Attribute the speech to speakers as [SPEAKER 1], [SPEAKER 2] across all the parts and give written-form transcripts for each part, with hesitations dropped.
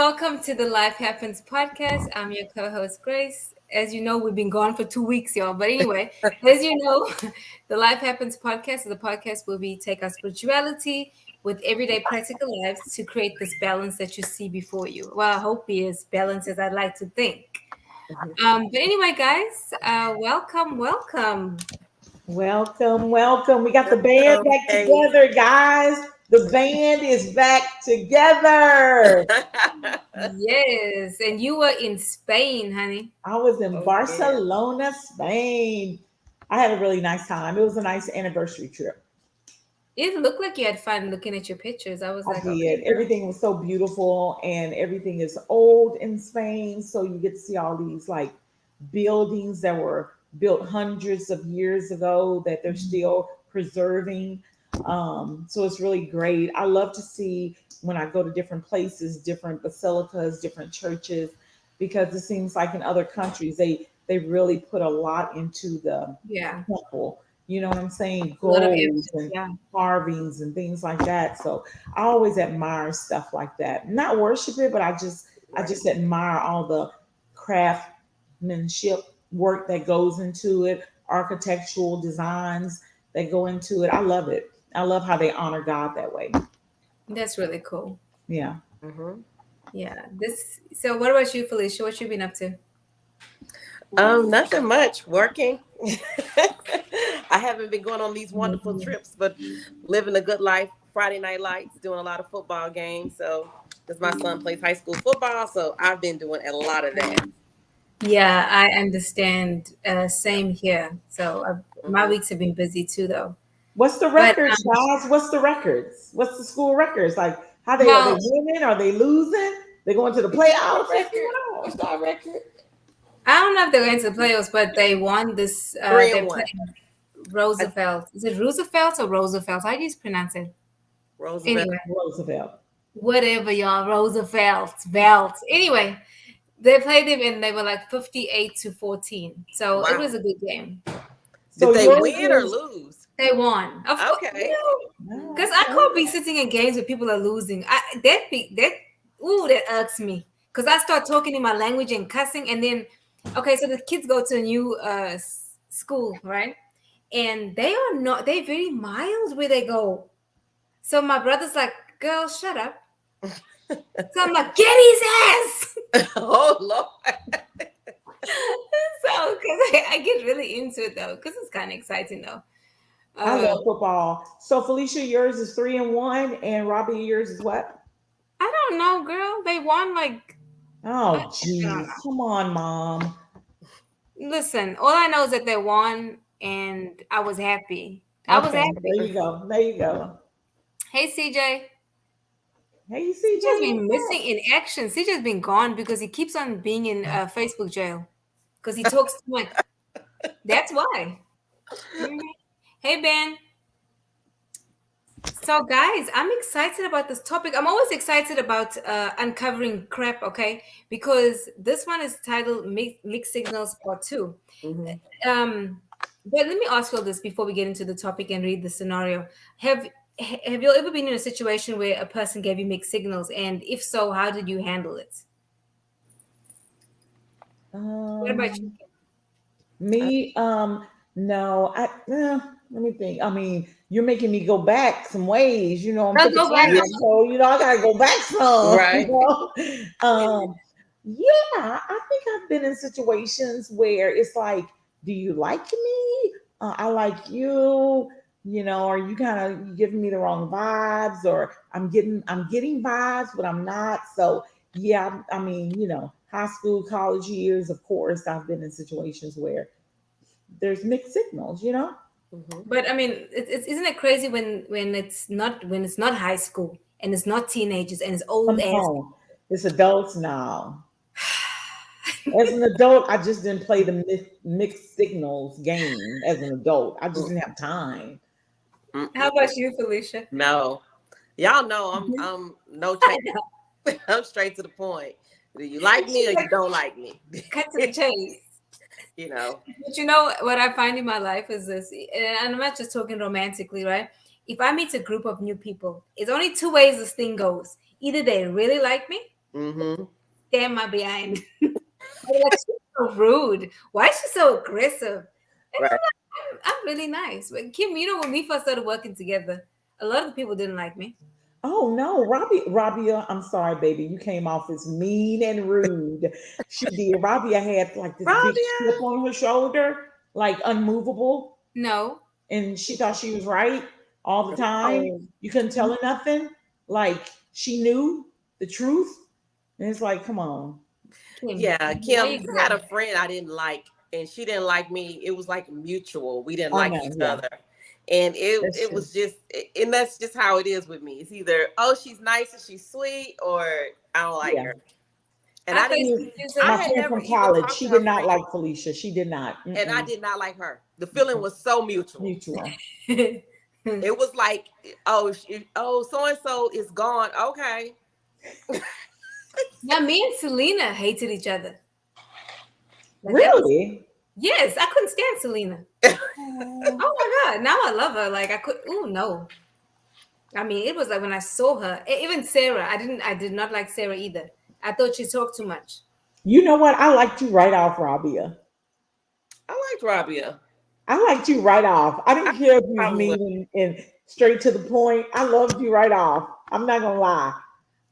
[SPEAKER 1] welcome to the Life Happens podcast. I'm your co-host Grace. As you know, we've been gone for 2 weeks, y'all. But anyway, as you know, the Life Happens podcast is a podcast where we take our spirituality with everyday practical lives to create this balance that you see before you. Well, I hope it is balanced as I'd like to think. But anyway, guys, welcome.
[SPEAKER 2] Welcome. We got the band back
[SPEAKER 3] Okay.
[SPEAKER 2] together, guys. The band is back together.
[SPEAKER 1] Yes, and you were in Spain, honey.
[SPEAKER 2] I was in
[SPEAKER 3] Oh, yeah.
[SPEAKER 2] Barcelona, Spain. I had a really nice time. It was a nice anniversary trip.
[SPEAKER 1] It looked like you had fun looking at your pictures. I was
[SPEAKER 2] I
[SPEAKER 1] like,
[SPEAKER 2] did.
[SPEAKER 1] okay, girl.
[SPEAKER 2] Everything was so beautiful, and everything is old in Spain. So you get to see all these like buildings that were built hundreds of years ago that they're still preserving. So it's really great. I love to see when I go to different places, different basilicas, different churches, because it seems like in other countries they really put a lot into the
[SPEAKER 1] Yeah,
[SPEAKER 2] temple. You know what I'm saying?
[SPEAKER 1] a lot of
[SPEAKER 2] Golds
[SPEAKER 1] emphasis.
[SPEAKER 2] and
[SPEAKER 1] Yeah.
[SPEAKER 2] carvings and things like that. So I always admire stuff like that. Not worship it, but I just
[SPEAKER 3] Right.
[SPEAKER 2] admire all the craftsmanship work that goes into it, architectural designs that go into it. I love it. I love how they honor God that way.
[SPEAKER 1] That's really cool.
[SPEAKER 2] Yeah.
[SPEAKER 3] hmm
[SPEAKER 1] Yeah. So what about you, Felicia? What you been up to?
[SPEAKER 3] Nothing much. Working. I haven't been going on these wonderful trips, but living a good life. Friday night lights, doing a lot of football games. So, because my son plays high school football, so I've been doing a lot of that.
[SPEAKER 1] Yeah, I understand. Same here. So my
[SPEAKER 3] hmm
[SPEAKER 1] weeks have been busy too, though.
[SPEAKER 2] What's the
[SPEAKER 1] But
[SPEAKER 2] records, guys? What's the records? What's the school records? Like how they are they
[SPEAKER 1] well,
[SPEAKER 2] winning? Are they losing? They going to the
[SPEAKER 3] What's our
[SPEAKER 2] playoffs? What's
[SPEAKER 3] record?
[SPEAKER 2] going on?
[SPEAKER 3] What's our record?
[SPEAKER 1] I don't know if they're going to the playoffs, but they won this.
[SPEAKER 3] Three
[SPEAKER 1] They're
[SPEAKER 3] and one.
[SPEAKER 1] playing
[SPEAKER 3] I,
[SPEAKER 1] Roosevelt. Is it Roosevelt or Roosevelt? How do you pronounce it?
[SPEAKER 3] Roosevelt.
[SPEAKER 1] Anyway,
[SPEAKER 2] Roosevelt.
[SPEAKER 1] whatever, y'all. Roosevelt. Belt. Anyway, they played them and they were like 58-14. So it was
[SPEAKER 3] Wow.
[SPEAKER 1] a good game.
[SPEAKER 2] So
[SPEAKER 3] Did they
[SPEAKER 2] yours
[SPEAKER 3] win or
[SPEAKER 2] is
[SPEAKER 3] lose?
[SPEAKER 1] They won. Of course,
[SPEAKER 3] Okay.
[SPEAKER 2] oh,
[SPEAKER 1] because I
[SPEAKER 2] okay.
[SPEAKER 1] can't be sitting in games where people are losing. That irks me. Because I start talking in my language and cussing, and then okay, so the kids go to a new school, right? And they're very mild where they go. So my brother's like, girl, shut up. So I'm like, get his ass.
[SPEAKER 3] Oh Lord.
[SPEAKER 1] So because I get really into it though, because it's kind of exciting though.
[SPEAKER 2] I
[SPEAKER 1] Uh,
[SPEAKER 2] love football. So Felicia, yours is 3-1, and Robbie, yours is what?
[SPEAKER 1] I don't know, girl. They won like I
[SPEAKER 2] Oh,
[SPEAKER 1] don't
[SPEAKER 2] geez.
[SPEAKER 1] know.
[SPEAKER 2] Come on, mom.
[SPEAKER 1] Listen, all I know is that they won, and I was happy. I was
[SPEAKER 2] Okay, there
[SPEAKER 1] happy.
[SPEAKER 2] you go. There you go.
[SPEAKER 1] Hey, CJ.
[SPEAKER 2] Hey,
[SPEAKER 1] CJ's
[SPEAKER 2] CJ,
[SPEAKER 1] been
[SPEAKER 2] what's
[SPEAKER 1] missing
[SPEAKER 2] up?
[SPEAKER 1] in action. CJ's been gone because he keeps on being in Facebook jail because he talks too much. That's why. Mhm. Hey, Ben. So, guys, I'm excited about this topic. I'm always excited about uncovering crap, okay? Because this one is titled Mixed Signals Part 2.
[SPEAKER 3] hmm
[SPEAKER 1] Um, but let me ask you all this before we get into the topic and read the scenario. Have have you ever been in a situation where a person gave you mixed signals, and if so, how did you handle it? What about you?
[SPEAKER 2] Um, Me, no, let me think. I mean, you're making me go back some ways. I'm
[SPEAKER 1] No,
[SPEAKER 2] thick of
[SPEAKER 1] go back.
[SPEAKER 3] Yeah.
[SPEAKER 2] time, so I gotta go back some.
[SPEAKER 3] Right.
[SPEAKER 2] Yeah, I think I've been in situations where it's like, do you like me? I like you. Are you kind of giving me the wrong vibes, or I'm getting vibes, but I'm not. So yeah, I mean, high school, college years, of course, I've been in situations where there's mixed signals.
[SPEAKER 3] hmm
[SPEAKER 1] But I mean, isn't it crazy when it's not high school and it's not teenagers and it's old
[SPEAKER 2] Come
[SPEAKER 1] ass.
[SPEAKER 2] on, it's adults now. As an adult, I just didn't play the mixed signals game. As an adult, I just didn't have time.
[SPEAKER 1] How
[SPEAKER 3] Mm-mm.
[SPEAKER 1] about you, Felicia?
[SPEAKER 3] No. Y'all know I'm no change.
[SPEAKER 1] I know.
[SPEAKER 3] I'm straight to the point. Do you like me
[SPEAKER 1] She's
[SPEAKER 3] or you
[SPEAKER 1] like,
[SPEAKER 3] don't like me?
[SPEAKER 1] cut to the chase.
[SPEAKER 3] you know.
[SPEAKER 1] But you know what I find in my life is this, and I'm not just talking romantically, right? If I meet a group of new people, it's only two ways this thing goes. Either they really like me
[SPEAKER 3] Mm-hmm.
[SPEAKER 1] Stand my behind. I'm like, she's so rude. Why is she so aggressive? And
[SPEAKER 3] Right.
[SPEAKER 1] I'm really nice. But Kim, you know, when we first started working together, a lot of the people didn't like me.
[SPEAKER 2] Oh no, Rabia, I'm sorry, baby. You came off as mean and rude. She did. Rabia had like this big chip
[SPEAKER 3] Rabia.
[SPEAKER 2] on her shoulder, like unmovable,
[SPEAKER 1] No.
[SPEAKER 2] and she thought she was right all the time.
[SPEAKER 3] Oh.
[SPEAKER 2] You couldn't tell her nothing. Like she knew the truth. And it's like, come on.
[SPEAKER 1] Kim,
[SPEAKER 3] Yeah,
[SPEAKER 1] now
[SPEAKER 3] Kim,
[SPEAKER 1] you
[SPEAKER 3] I had
[SPEAKER 1] grow.
[SPEAKER 3] a friend I didn't like, and she didn't like me. It was like mutual. We didn't
[SPEAKER 2] I
[SPEAKER 3] like each
[SPEAKER 2] know, yeah,
[SPEAKER 3] other. And
[SPEAKER 2] that's
[SPEAKER 3] it
[SPEAKER 2] true.
[SPEAKER 3] was just, and that's just how it is with me. It's either, oh, she's nice and she's sweet, or I don't like
[SPEAKER 2] Yeah.
[SPEAKER 3] her. And
[SPEAKER 1] I
[SPEAKER 3] I
[SPEAKER 1] thought
[SPEAKER 3] didn't,
[SPEAKER 1] she's
[SPEAKER 3] I
[SPEAKER 2] My
[SPEAKER 1] a
[SPEAKER 3] had
[SPEAKER 2] friend
[SPEAKER 3] never
[SPEAKER 2] from
[SPEAKER 3] even
[SPEAKER 2] college,
[SPEAKER 3] talked
[SPEAKER 2] she
[SPEAKER 3] to her
[SPEAKER 2] did not
[SPEAKER 3] friend,
[SPEAKER 2] like Felicia. She did not.
[SPEAKER 3] and I
[SPEAKER 2] Mm-mm.
[SPEAKER 3] did not like her. The feeling was so mutual.
[SPEAKER 2] Mutual.
[SPEAKER 3] It was like, oh, oh, so and so is gone. Okay.
[SPEAKER 1] Now me and Selena hated each other. Like that was
[SPEAKER 2] Really?
[SPEAKER 1] yes, I couldn't stand Selena.
[SPEAKER 2] Oh,
[SPEAKER 1] Oh my god, now I love her. Like I could oh no. I mean, it was like when I saw her, even Sarah, I did not like Sarah either. I thought she talked too much.
[SPEAKER 2] you know what? I liked you right off, Rabia.
[SPEAKER 3] I liked Rabia.
[SPEAKER 2] I liked you right off. I
[SPEAKER 3] I
[SPEAKER 2] didn't care if you was
[SPEAKER 3] probably,
[SPEAKER 2] mean and straight to the point. I loved you right off. I'm not gonna lie.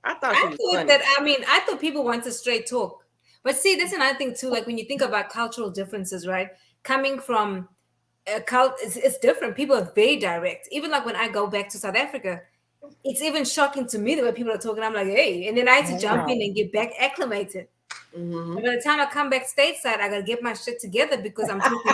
[SPEAKER 3] I thought
[SPEAKER 1] I
[SPEAKER 3] she was
[SPEAKER 1] thought
[SPEAKER 3] funny.
[SPEAKER 1] that I mean, I thought people wanted straight talk. But see, that's another thing too. Like when you think about cultural differences, right? Coming from a cult, it's different. People are very direct. Even like when I go back to South Africa, it's even shocking to me the way people are talking. I'm like, hey, and then I had to jump in
[SPEAKER 2] Wow.
[SPEAKER 1] and get back acclimated.
[SPEAKER 3] Hmm.
[SPEAKER 1] And by the time I come back stateside, I gotta get my shit together because I'm talking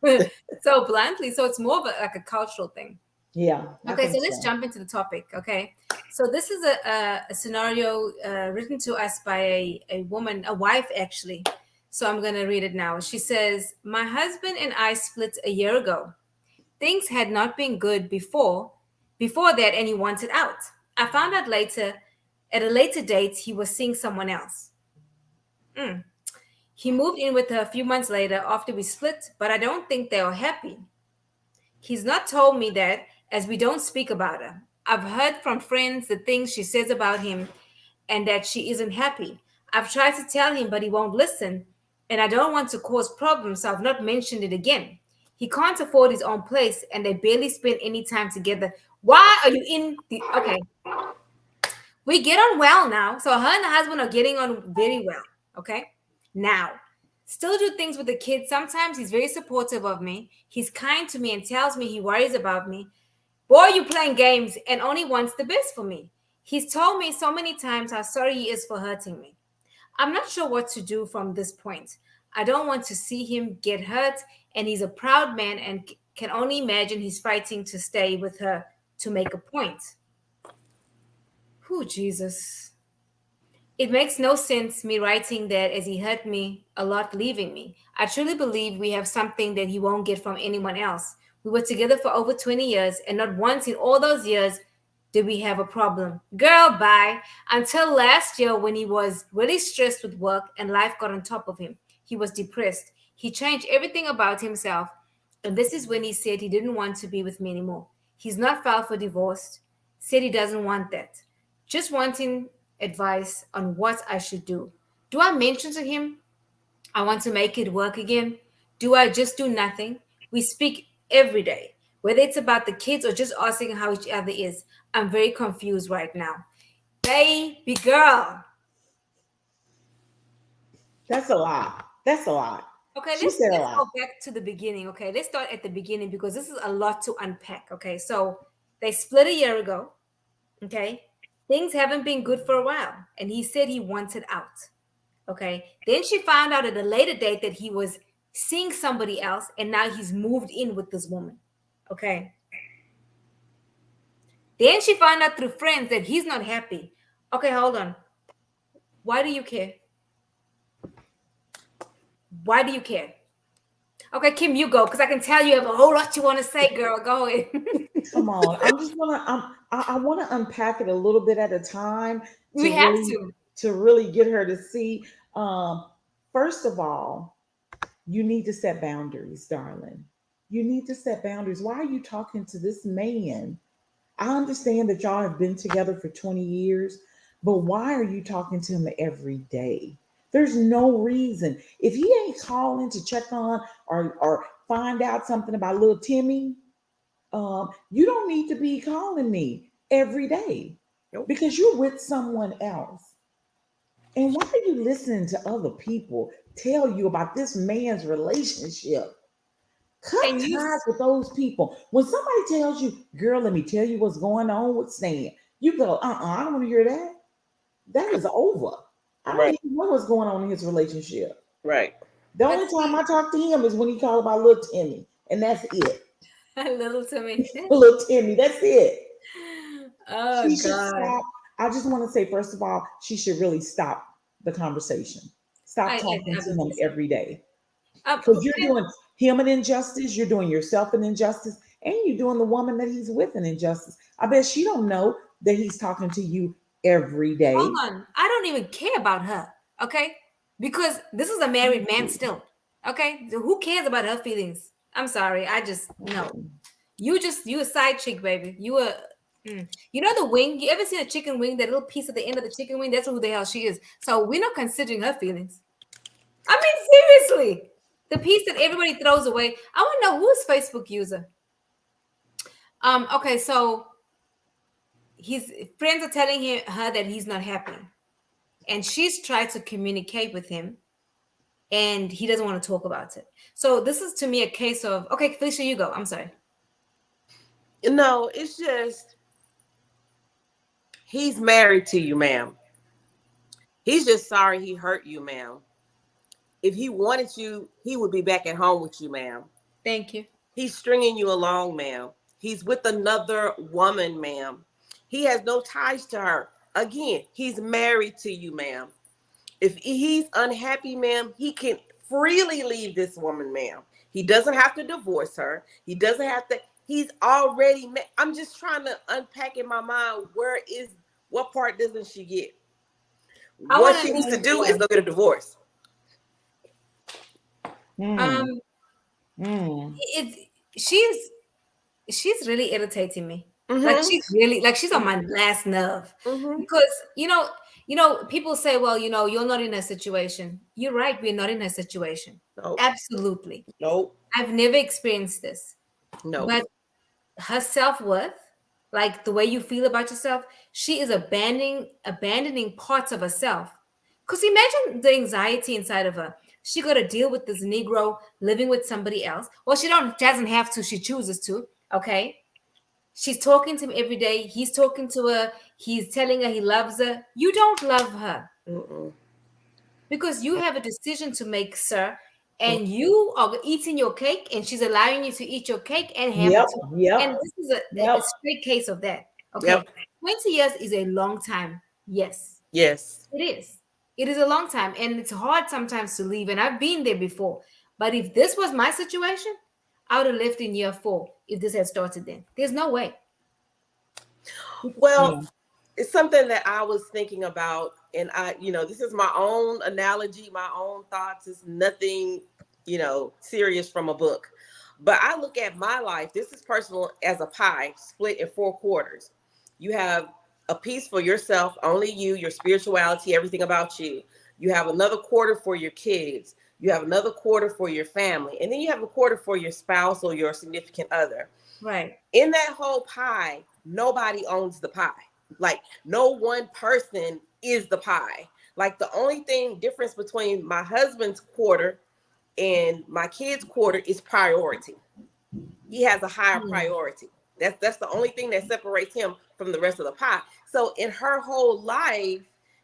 [SPEAKER 1] so so bluntly. So it's more of like a cultural thing.
[SPEAKER 2] Yeah, I
[SPEAKER 1] Okay,
[SPEAKER 2] think
[SPEAKER 1] so let's
[SPEAKER 2] so.
[SPEAKER 1] jump into the topic. Okay, so this is a scenario written to us by a woman, a wife actually. So I'm gonna read it now. She says, "My husband and I split a year ago. Things had not been good before that, and he wanted out. I found out later, at a later date, he was seeing someone else. Mm. He moved in with her a few months later after we split, but I don't think they are happy. He's not told me that as we don't speak about her. I've heard from friends the things she says about him and that she isn't happy. I've tried to tell him, but he won't listen, and I don't want to cause problems, so I've not mentioned it again. He can't afford his own place, and they barely spend any time together. Why are you in the okay? We get on well now. So her and the husband are getting on very well. Okay. Now, still do things with the kids. Sometimes he's very supportive of me. He's kind to me and tells me he worries about me. Boy, you playing games and only wants the best for me. He's told me so many times how sorry he is for hurting me. I'm not sure what to do from this point. I don't want to see him get hurt, and he's a proud man and can only imagine he's fighting to stay with her to make a point. Who, Jesus? It makes no sense me writing that as he hurt me a lot leaving me. I truly believe we have something that he won't get from anyone else. We were together for over 20 years, and not once in all those years did we have a problem. Girl, bye. Until last year when he was really stressed with work and life got on top of him. He was depressed. He changed everything about himself, and this is when he said he didn't want to be with me anymore. He's not filed for divorce, said he doesn't want that. Just wanting advice on what I should do. Do I mention to him I want to make it work again? Do I just do nothing? We speak every day, whether it's about the kids or just asking how each other is. I'm very confused right now. Baby girl.
[SPEAKER 2] That's a lot. That's a lot.
[SPEAKER 1] Okay,
[SPEAKER 2] She
[SPEAKER 1] let's
[SPEAKER 2] said a
[SPEAKER 1] let's
[SPEAKER 2] lot.
[SPEAKER 1] go back to the beginning. Okay, let's start at the beginning because this is a lot to unpack. Okay, so they split a year ago. Okay, things haven't been good for a while, and he said he wanted out. Okay. Then she found out at a later date that he was seeing somebody else and now he's moved in with this woman. Okay. Then she found out through friends that he's not happy. Okay, hold on. Why do you care? Why do you care? Okay, Kim, you go because I can tell you have a whole lot you want to say, girl. Go ahead.
[SPEAKER 2] Come on. I'm just gonna I want to unpack it a little bit at a time
[SPEAKER 1] We have to.
[SPEAKER 2] to really get her to see. Um, First of all, you need to set boundaries, darling. You need to set boundaries. Why are you talking to this man? I understand that y'all have been together for 20 years, But why are you talking to him every day? There's no reason. If he ain't calling to check on or find out something about little Timmy, you don't need to be calling me every day
[SPEAKER 3] Nope.
[SPEAKER 2] because you're with someone else. And why are you listening to other people tell you about this man's relationship? Cut
[SPEAKER 1] And you,
[SPEAKER 2] ties with those people. When somebody tells you, girl, let me tell you what's going on with Stan, you go, I don't want to hear that. That is over. I don't
[SPEAKER 3] Right.
[SPEAKER 2] even know what's going on in his relationship.
[SPEAKER 3] Right.
[SPEAKER 2] The
[SPEAKER 1] but
[SPEAKER 2] only time
[SPEAKER 1] see,
[SPEAKER 2] I talk to him is when he called about little Timmy, and that's it.
[SPEAKER 1] little to me.
[SPEAKER 2] Little Timmy, that's it.
[SPEAKER 1] Oh
[SPEAKER 2] She should
[SPEAKER 1] God.
[SPEAKER 2] stop. I just want to say, first of all, she should really stop the conversation. Stop talking
[SPEAKER 1] I
[SPEAKER 2] to
[SPEAKER 1] believe
[SPEAKER 2] him
[SPEAKER 1] so.
[SPEAKER 2] every day. Because
[SPEAKER 1] But
[SPEAKER 2] you're doing him an injustice, you're doing yourself an injustice, and you're doing the woman that he's with an injustice. I bet she don't know that he's talking to you every day.
[SPEAKER 1] hold on. I don't even care about her. Okay? Because this is a married man still. Okay? So who cares about her feelings? I'm sorry. I just no. You a side chick, baby. You know the wing? You ever seen a chicken wing? That little piece at the end of the chicken wing? That's who the hell she is. So we're not considering her feelings. I mean, seriously. The piece that everybody throws away. I want to know who's Facebook user. Okay, so his friends are telling her that he's not happy. And she's tried to communicate with him and he doesn't want to talk about it. So this is to me a case of okay, Felicia, you go. I'm sorry.
[SPEAKER 3] No, it's just he's married to you, ma'am. He's just sorry he hurt you, ma'am. If he wanted you, he would be back at home with you, ma'am.
[SPEAKER 1] Thank you.
[SPEAKER 3] He's stringing you along, ma'am. He's with another woman, ma'am. He has no ties to her. Again, he's married to you, ma'am. If he's unhappy, ma'am, he can freely leave this woman, ma'am. He doesn't have to divorce her. He doesn't have to. He's already. I'm just trying to unpack in my mind what part doesn't she get?
[SPEAKER 1] I
[SPEAKER 3] What
[SPEAKER 1] want to
[SPEAKER 3] she needs to
[SPEAKER 1] know
[SPEAKER 3] do is
[SPEAKER 1] what
[SPEAKER 3] go get a divorce.
[SPEAKER 2] Mm,
[SPEAKER 1] um
[SPEAKER 2] mm,
[SPEAKER 1] it's she's really irritating me.
[SPEAKER 3] Mm-hmm.
[SPEAKER 1] Like she's on my last nerve.
[SPEAKER 3] Mm-hmm.
[SPEAKER 1] Because people say, well, you're not in her situation. You're right, we're not in her situation.
[SPEAKER 3] Nope.
[SPEAKER 1] Absolutely.
[SPEAKER 3] Nope.
[SPEAKER 1] I've never experienced this.
[SPEAKER 3] Nope.
[SPEAKER 1] But her self-worth, like the way you feel about yourself, she is abandoning parts of herself. Because imagine the anxiety inside of her. She got to deal with this Negro living with somebody else. Well, she doesn't have to. She chooses to. Okay, she's talking to him every day. He's talking to her. He's telling her he loves her. You don't love her
[SPEAKER 3] Mm-mm.
[SPEAKER 1] because you have a decision to make, sir. And you are eating your cake, and she's allowing you to eat your cake and have it
[SPEAKER 2] yep,
[SPEAKER 1] too. And
[SPEAKER 2] yep,
[SPEAKER 1] this is a
[SPEAKER 2] yep.
[SPEAKER 1] straight case of that. Okay,
[SPEAKER 3] Yep.
[SPEAKER 1] 20 years is a long time. Yes,
[SPEAKER 3] Yes.
[SPEAKER 1] it is. It is a long time, and it's hard sometimes to leave. And I've been there before. But if this was my situation, I would have left in year 4 if this had started then. There's no way.
[SPEAKER 3] Well,
[SPEAKER 2] Yeah.
[SPEAKER 3] it's something that I was thinking about, and this is my own analogy, my own thoughts. It's nothing, serious from a book. But I look at my life, this is personal, as a pie split in 4 quarters. You have a piece for yourself, only you, your spirituality, everything about you. You have another quarter for your kids. You have another quarter for your family. And then you have a quarter for your spouse or your significant other.
[SPEAKER 1] Right.
[SPEAKER 3] In that whole pie, nobody owns the pie. Like, no one person is the pie. Like, the only thing difference between my husband's quarter and my kids' quarter is priority. He has a higher
[SPEAKER 1] Hmm.
[SPEAKER 3] priority. That's the only thing that separates him from the rest of the pie. So in her whole life,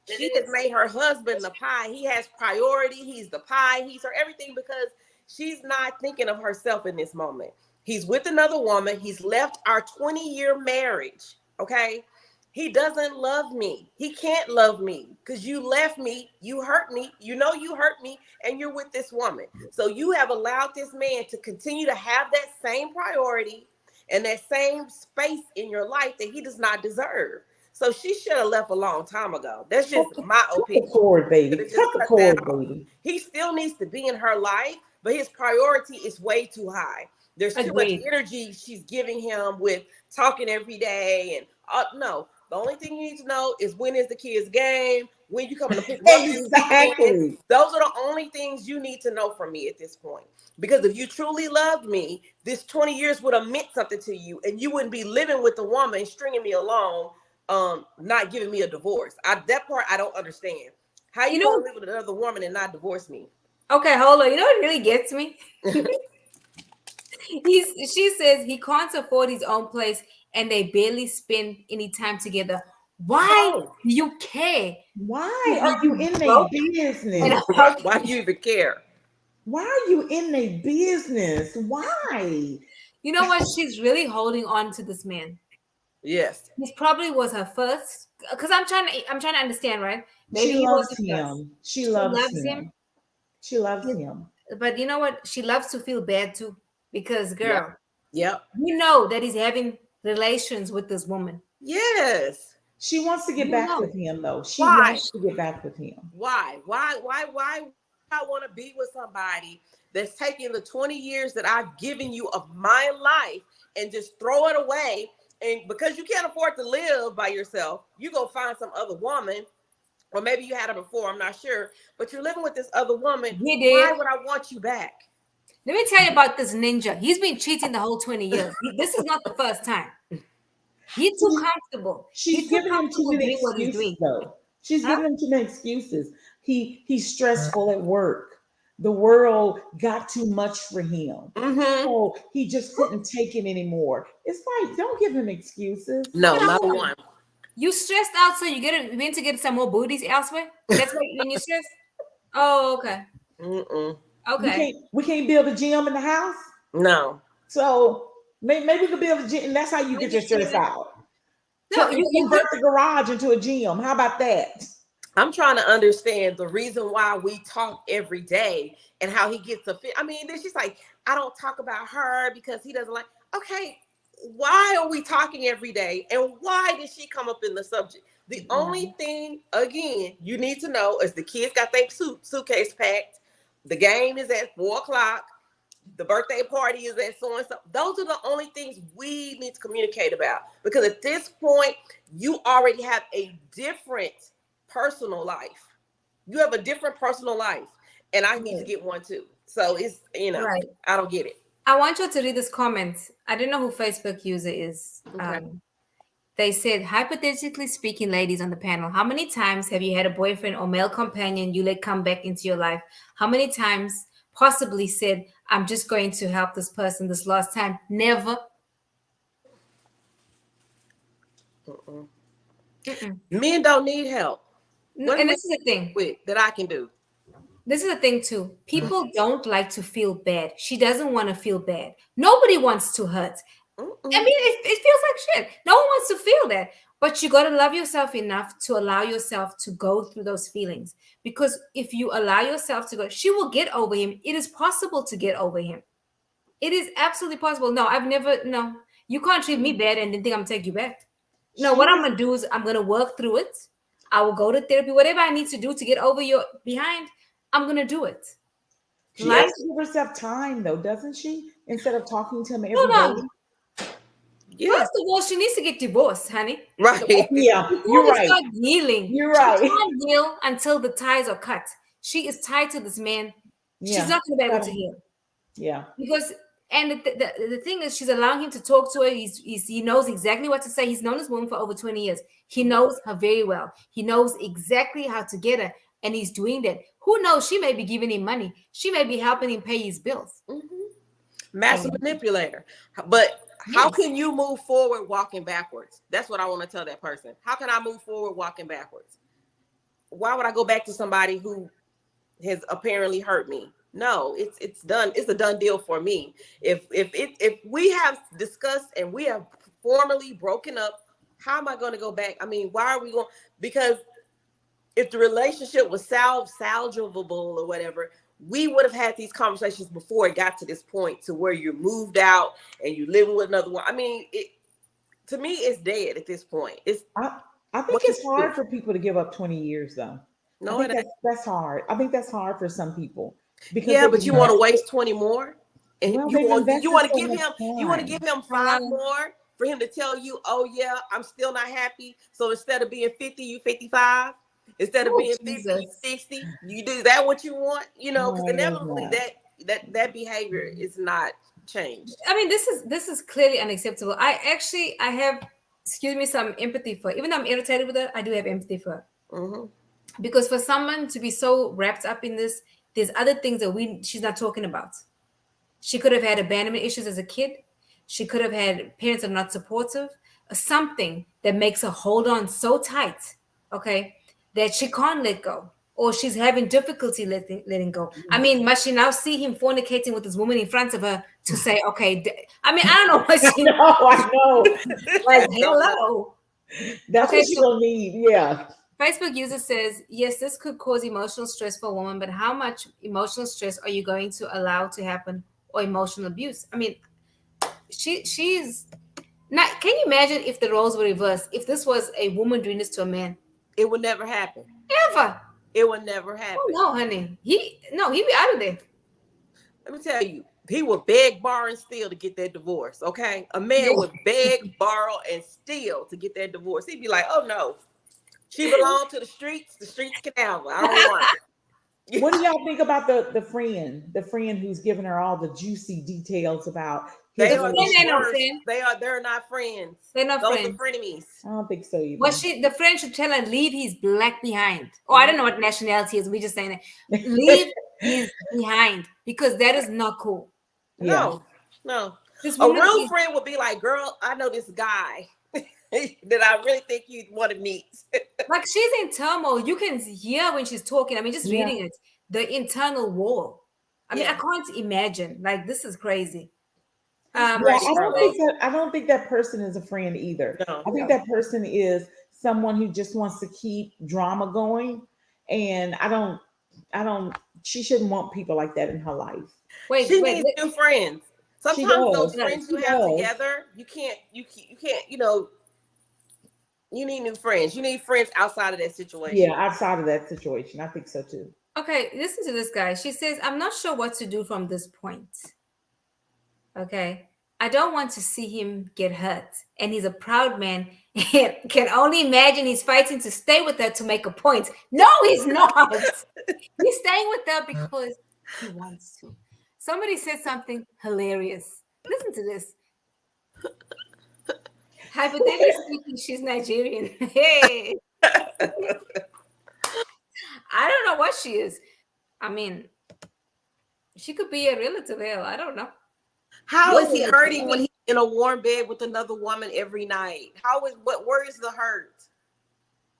[SPEAKER 1] It
[SPEAKER 3] she has
[SPEAKER 1] is.
[SPEAKER 3] made her husband the pie. He has priority. He's the pie. He's her everything because she's not thinking of herself in this moment. He's with another woman. He's left our 20-year marriage. Okay. He doesn't love me. He can't love me because you left me. You hurt me. You hurt me, and you're with this woman. So you have allowed this man to continue to have that same priority and that same space in your life that he does not deserve. So she should have left a long time ago. That's
[SPEAKER 2] Cut
[SPEAKER 3] just
[SPEAKER 2] the,
[SPEAKER 3] my
[SPEAKER 2] cut the
[SPEAKER 3] opinion.
[SPEAKER 2] cord,
[SPEAKER 3] Should
[SPEAKER 2] baby.
[SPEAKER 3] have
[SPEAKER 2] Cut
[SPEAKER 3] just
[SPEAKER 2] the
[SPEAKER 3] cut that
[SPEAKER 2] cord,
[SPEAKER 3] off.
[SPEAKER 2] baby.
[SPEAKER 3] He still needs to be in her life, but his priority is way too high. There's too much
[SPEAKER 1] Agreed.
[SPEAKER 3] energy she's giving him with talking every day and no. The only thing you need to know is when is the kid's game, when you coming to pick them up this weekend.
[SPEAKER 2] Exactly.
[SPEAKER 3] Those are the only things you need to know from me at this point. Because if you truly loved me, this 20 years would have meant something to you, and you wouldn't be living with the woman, stringing me along, not giving me a divorce. That part I don't understand. How you gonna live with another woman and not divorce me?
[SPEAKER 1] Okay, hold on. You know what really gets me? She says he can't afford his own place and they barely spend any time together. Why
[SPEAKER 3] No.
[SPEAKER 1] do you care?
[SPEAKER 2] Why are you in their business?
[SPEAKER 3] Why do you even care?
[SPEAKER 2] Why are you in their business? Why?
[SPEAKER 1] You know what? She's really holding on to this man.
[SPEAKER 3] Yes.
[SPEAKER 1] This probably was her first. Because I'm trying to understand, right? Maybe
[SPEAKER 2] She
[SPEAKER 1] he was
[SPEAKER 2] loves
[SPEAKER 1] the first.
[SPEAKER 2] him. She loves him. She loves him.
[SPEAKER 1] But you know what? She loves to feel bad too. Because girl,
[SPEAKER 3] Yep.
[SPEAKER 1] you know that he's having relations with this woman.
[SPEAKER 3] Yes.
[SPEAKER 2] She wants to get back with him, though. She
[SPEAKER 3] Why?
[SPEAKER 2] wants to get back with him.
[SPEAKER 3] Why I want to be with somebody that's taking the 20 years that I've given you of my life and just throw it away? And because you can't afford to live by yourself, you go find some other woman, or maybe you had her before, I'm not sure, but you're living with this other woman.
[SPEAKER 1] He did.
[SPEAKER 3] Why would I want you back?
[SPEAKER 1] Let me tell you about this ninja. He's been cheating the whole 20 years. This is not the first time. He's too comfortable.
[SPEAKER 2] She's giving him too many
[SPEAKER 1] doing what he's
[SPEAKER 2] excuses,
[SPEAKER 1] doing.
[SPEAKER 2] though. She's giving him too many excuses. He's stressful at work. The world got too much for him.
[SPEAKER 3] Mm-hmm.
[SPEAKER 2] So he just couldn't take it anymore. It's like, don't give him excuses.
[SPEAKER 3] No, not one.
[SPEAKER 1] You stressed out, so you went to get some more booties elsewhere? That's why when you stressed? Oh, okay.
[SPEAKER 3] Mm-mm.
[SPEAKER 1] Okay.
[SPEAKER 2] We can't build a gym in the house.
[SPEAKER 3] No.
[SPEAKER 2] So maybe we could build a gym, and that's how you get your stress out.
[SPEAKER 1] No,
[SPEAKER 2] So you convert the garage into a gym. How about that?
[SPEAKER 3] I'm trying to understand the reason why we talk every day and how he gets a fit. I mean, then she's like, I don't talk about her because he doesn't like. Okay, why are we talking every day? And why did she come up in the subject? The only thing, again, you need to know is the kids got their suitcase packed. The game is at 4:00. The birthday party is at so and so. Those are the only things we need to communicate about. Because at this point, you already have a different personal life. You have a different personal life. And I need to get one too. So it's,
[SPEAKER 1] right.
[SPEAKER 3] I don't get it.
[SPEAKER 1] I want you to read this comment. I don't know who Facebook user is.
[SPEAKER 3] Okay.
[SPEAKER 1] They said, hypothetically speaking, ladies on the panel, how many times have you had a boyfriend or male companion you let come back into your life? How many times possibly said, I'm just going to help this person this last time? Never.
[SPEAKER 3] Men don't need help.
[SPEAKER 1] No, and this is the thing
[SPEAKER 3] that I can do.
[SPEAKER 1] This is the thing too. People don't like to feel bad. She doesn't want to feel bad. Nobody wants to hurt. I mean, it feels like shit. No one wants to feel that. But you got to love yourself enough to allow yourself to go through those feelings. Because if you allow yourself to go, she will get over him. It is possible to get over him. It is absolutely possible. No, you can't treat me bad and then think I'm going to take you back. No, what I'm going to do is I'm going to work through it. I will go to therapy. Whatever I need to do to get over your behind, I'm going to do it.
[SPEAKER 2] She has to give herself time, though, doesn't she? Instead of talking to him every day.
[SPEAKER 1] Yeah. First of all, she needs to get divorced, honey.
[SPEAKER 3] Right.
[SPEAKER 2] Yeah, you're right.
[SPEAKER 1] Start healing.
[SPEAKER 2] You're right.
[SPEAKER 1] She can't heal until the ties are cut. She is tied to this man.
[SPEAKER 2] Yeah.
[SPEAKER 1] She's not going to be able to heal.
[SPEAKER 2] Yeah.
[SPEAKER 1] Because, and the thing is, she's allowing him to talk to her. He knows exactly what to say. He's known this woman for over 20 years. He knows her very well. He knows exactly how to get her. And he's doing that. Who knows? She may be giving him money. She may be helping him pay his bills.
[SPEAKER 3] Master manipulator. But how can you move forward walking backwards? That's what I want to tell that person. How can I move forward walking backwards? Why would I go back to somebody who has apparently hurt me? No, it's done. It's a done deal for me. If we have discussed and we have formally broken up, how am I going to go back? I mean, why are we going? Because if the relationship was salvageable or whatever, we would have had these conversations before it got to this point to where you moved out and you're living with another one. I mean, to me, it's dead at this point.
[SPEAKER 2] I think it's hard for people to give up 20 years, though.
[SPEAKER 3] No,
[SPEAKER 2] that's hard. I think that's hard for some people.
[SPEAKER 3] Because but you want to waste 20 more, and you want to give him 5 more, for him to tell you, oh yeah, I'm still not happy. So instead of being 50, you 55. Instead of
[SPEAKER 1] Oh,
[SPEAKER 3] being 50, you
[SPEAKER 1] Jesus.
[SPEAKER 3] 60. You do that what you want, because
[SPEAKER 2] No, it is
[SPEAKER 3] inevitably
[SPEAKER 2] not.
[SPEAKER 3] that behavior is not changed.
[SPEAKER 1] I mean, this is clearly unacceptable. I have, excuse me, some empathy for her. Even though I'm irritated with her, I do have empathy for her.
[SPEAKER 3] Mm-hmm.
[SPEAKER 1] Because for someone to be so wrapped up in this, there's other things that she's not talking about. She could have had abandonment issues as a kid. She could have had parents that are not supportive, or something that makes her hold on so tight, okay, that she can't let go, or she's having difficulty letting go. I mean, must she now see him fornicating with this woman in front of her to say, okay? I mean, I don't know what she
[SPEAKER 2] No, I know.
[SPEAKER 1] like.
[SPEAKER 3] Don't know.
[SPEAKER 1] Hello.
[SPEAKER 2] That's
[SPEAKER 1] Okay,
[SPEAKER 2] what
[SPEAKER 1] so
[SPEAKER 2] she'll need. Yeah.
[SPEAKER 1] Facebook user says, yes, this could cause emotional stress for a woman, but how much emotional stress are you going to allow to happen, or emotional abuse? I mean, she's not. Can you imagine if the roles were reversed? If this was a woman doing this to a man?
[SPEAKER 3] It would never happen.
[SPEAKER 1] Ever.
[SPEAKER 3] It would never
[SPEAKER 1] Oh
[SPEAKER 3] happen.
[SPEAKER 1] no, honey. He'd be out of there.
[SPEAKER 3] Let me tell you, he would beg, borrow, and steal to get that divorce. Okay, a man
[SPEAKER 1] Yeah.
[SPEAKER 3] would beg, borrow, and steal to get that divorce. He'd be like, "Oh no, she belonged to the streets. The streets can have her. I don't want her."
[SPEAKER 2] What do y'all think about the friend who's giving her all the juicy details about
[SPEAKER 3] They
[SPEAKER 2] his
[SPEAKER 1] The
[SPEAKER 3] are
[SPEAKER 1] friend
[SPEAKER 3] the
[SPEAKER 1] ain't no
[SPEAKER 2] relationship?
[SPEAKER 3] worst.
[SPEAKER 1] friend.
[SPEAKER 3] They're not friends.
[SPEAKER 1] They're not
[SPEAKER 3] Those are
[SPEAKER 1] friends.
[SPEAKER 3] frenemies.
[SPEAKER 2] I don't think so
[SPEAKER 1] Well,
[SPEAKER 2] either.
[SPEAKER 1] the friend should tell her leave his black behind. Oh, I don't know what nationality is. We just saying it. Leave his behind, because that is not cool.
[SPEAKER 2] Yeah.
[SPEAKER 3] No, no.
[SPEAKER 1] This
[SPEAKER 3] A
[SPEAKER 1] woman
[SPEAKER 3] real
[SPEAKER 1] is
[SPEAKER 3] friend would be like, "Girl, I know this guy that I really think you'd want to meet."
[SPEAKER 1] like, she's in turmoil. You can hear when she's talking. I mean, just
[SPEAKER 2] Yeah.
[SPEAKER 1] reading it, the internal war. I mean, I
[SPEAKER 3] Yeah,
[SPEAKER 1] can't imagine. Like, this is crazy.
[SPEAKER 3] he's
[SPEAKER 2] Yeah,
[SPEAKER 3] ready
[SPEAKER 2] I
[SPEAKER 3] for
[SPEAKER 2] don't
[SPEAKER 3] that.
[SPEAKER 2] think that I don't think that person is a friend either.
[SPEAKER 3] No,
[SPEAKER 2] I think
[SPEAKER 1] No.
[SPEAKER 2] that person is someone who just wants to keep drama going. And I don't she shouldn't want people like that in her life.
[SPEAKER 1] Wait,
[SPEAKER 3] she
[SPEAKER 1] wait.
[SPEAKER 3] needs new friends.
[SPEAKER 2] She
[SPEAKER 3] Sometimes those
[SPEAKER 2] does.
[SPEAKER 3] friends you
[SPEAKER 2] She
[SPEAKER 3] have
[SPEAKER 2] does.
[SPEAKER 3] together, you can't. You need new friends. You need friends outside of that
[SPEAKER 2] Yeah,
[SPEAKER 3] situation.
[SPEAKER 2] outside of that situation. I think so too.
[SPEAKER 1] Okay, listen to this guy. She says, I'm not sure what to do from this point. Okay. I don't want to see him get hurt. And he's a proud man and can only imagine he's fighting to stay with her to make a point. No, he's not. He's staying with her because he wants to. Somebody said something hilarious. Listen to this. Hypothetically speaking, she's Nigerian. Hey, I don't know what she is. I mean, she could be a relative. Hell, I don't know.
[SPEAKER 3] How
[SPEAKER 1] Your
[SPEAKER 3] is he
[SPEAKER 1] relative.
[SPEAKER 3] hurting when he's in a warm bed with another woman every night? Where is the hurt?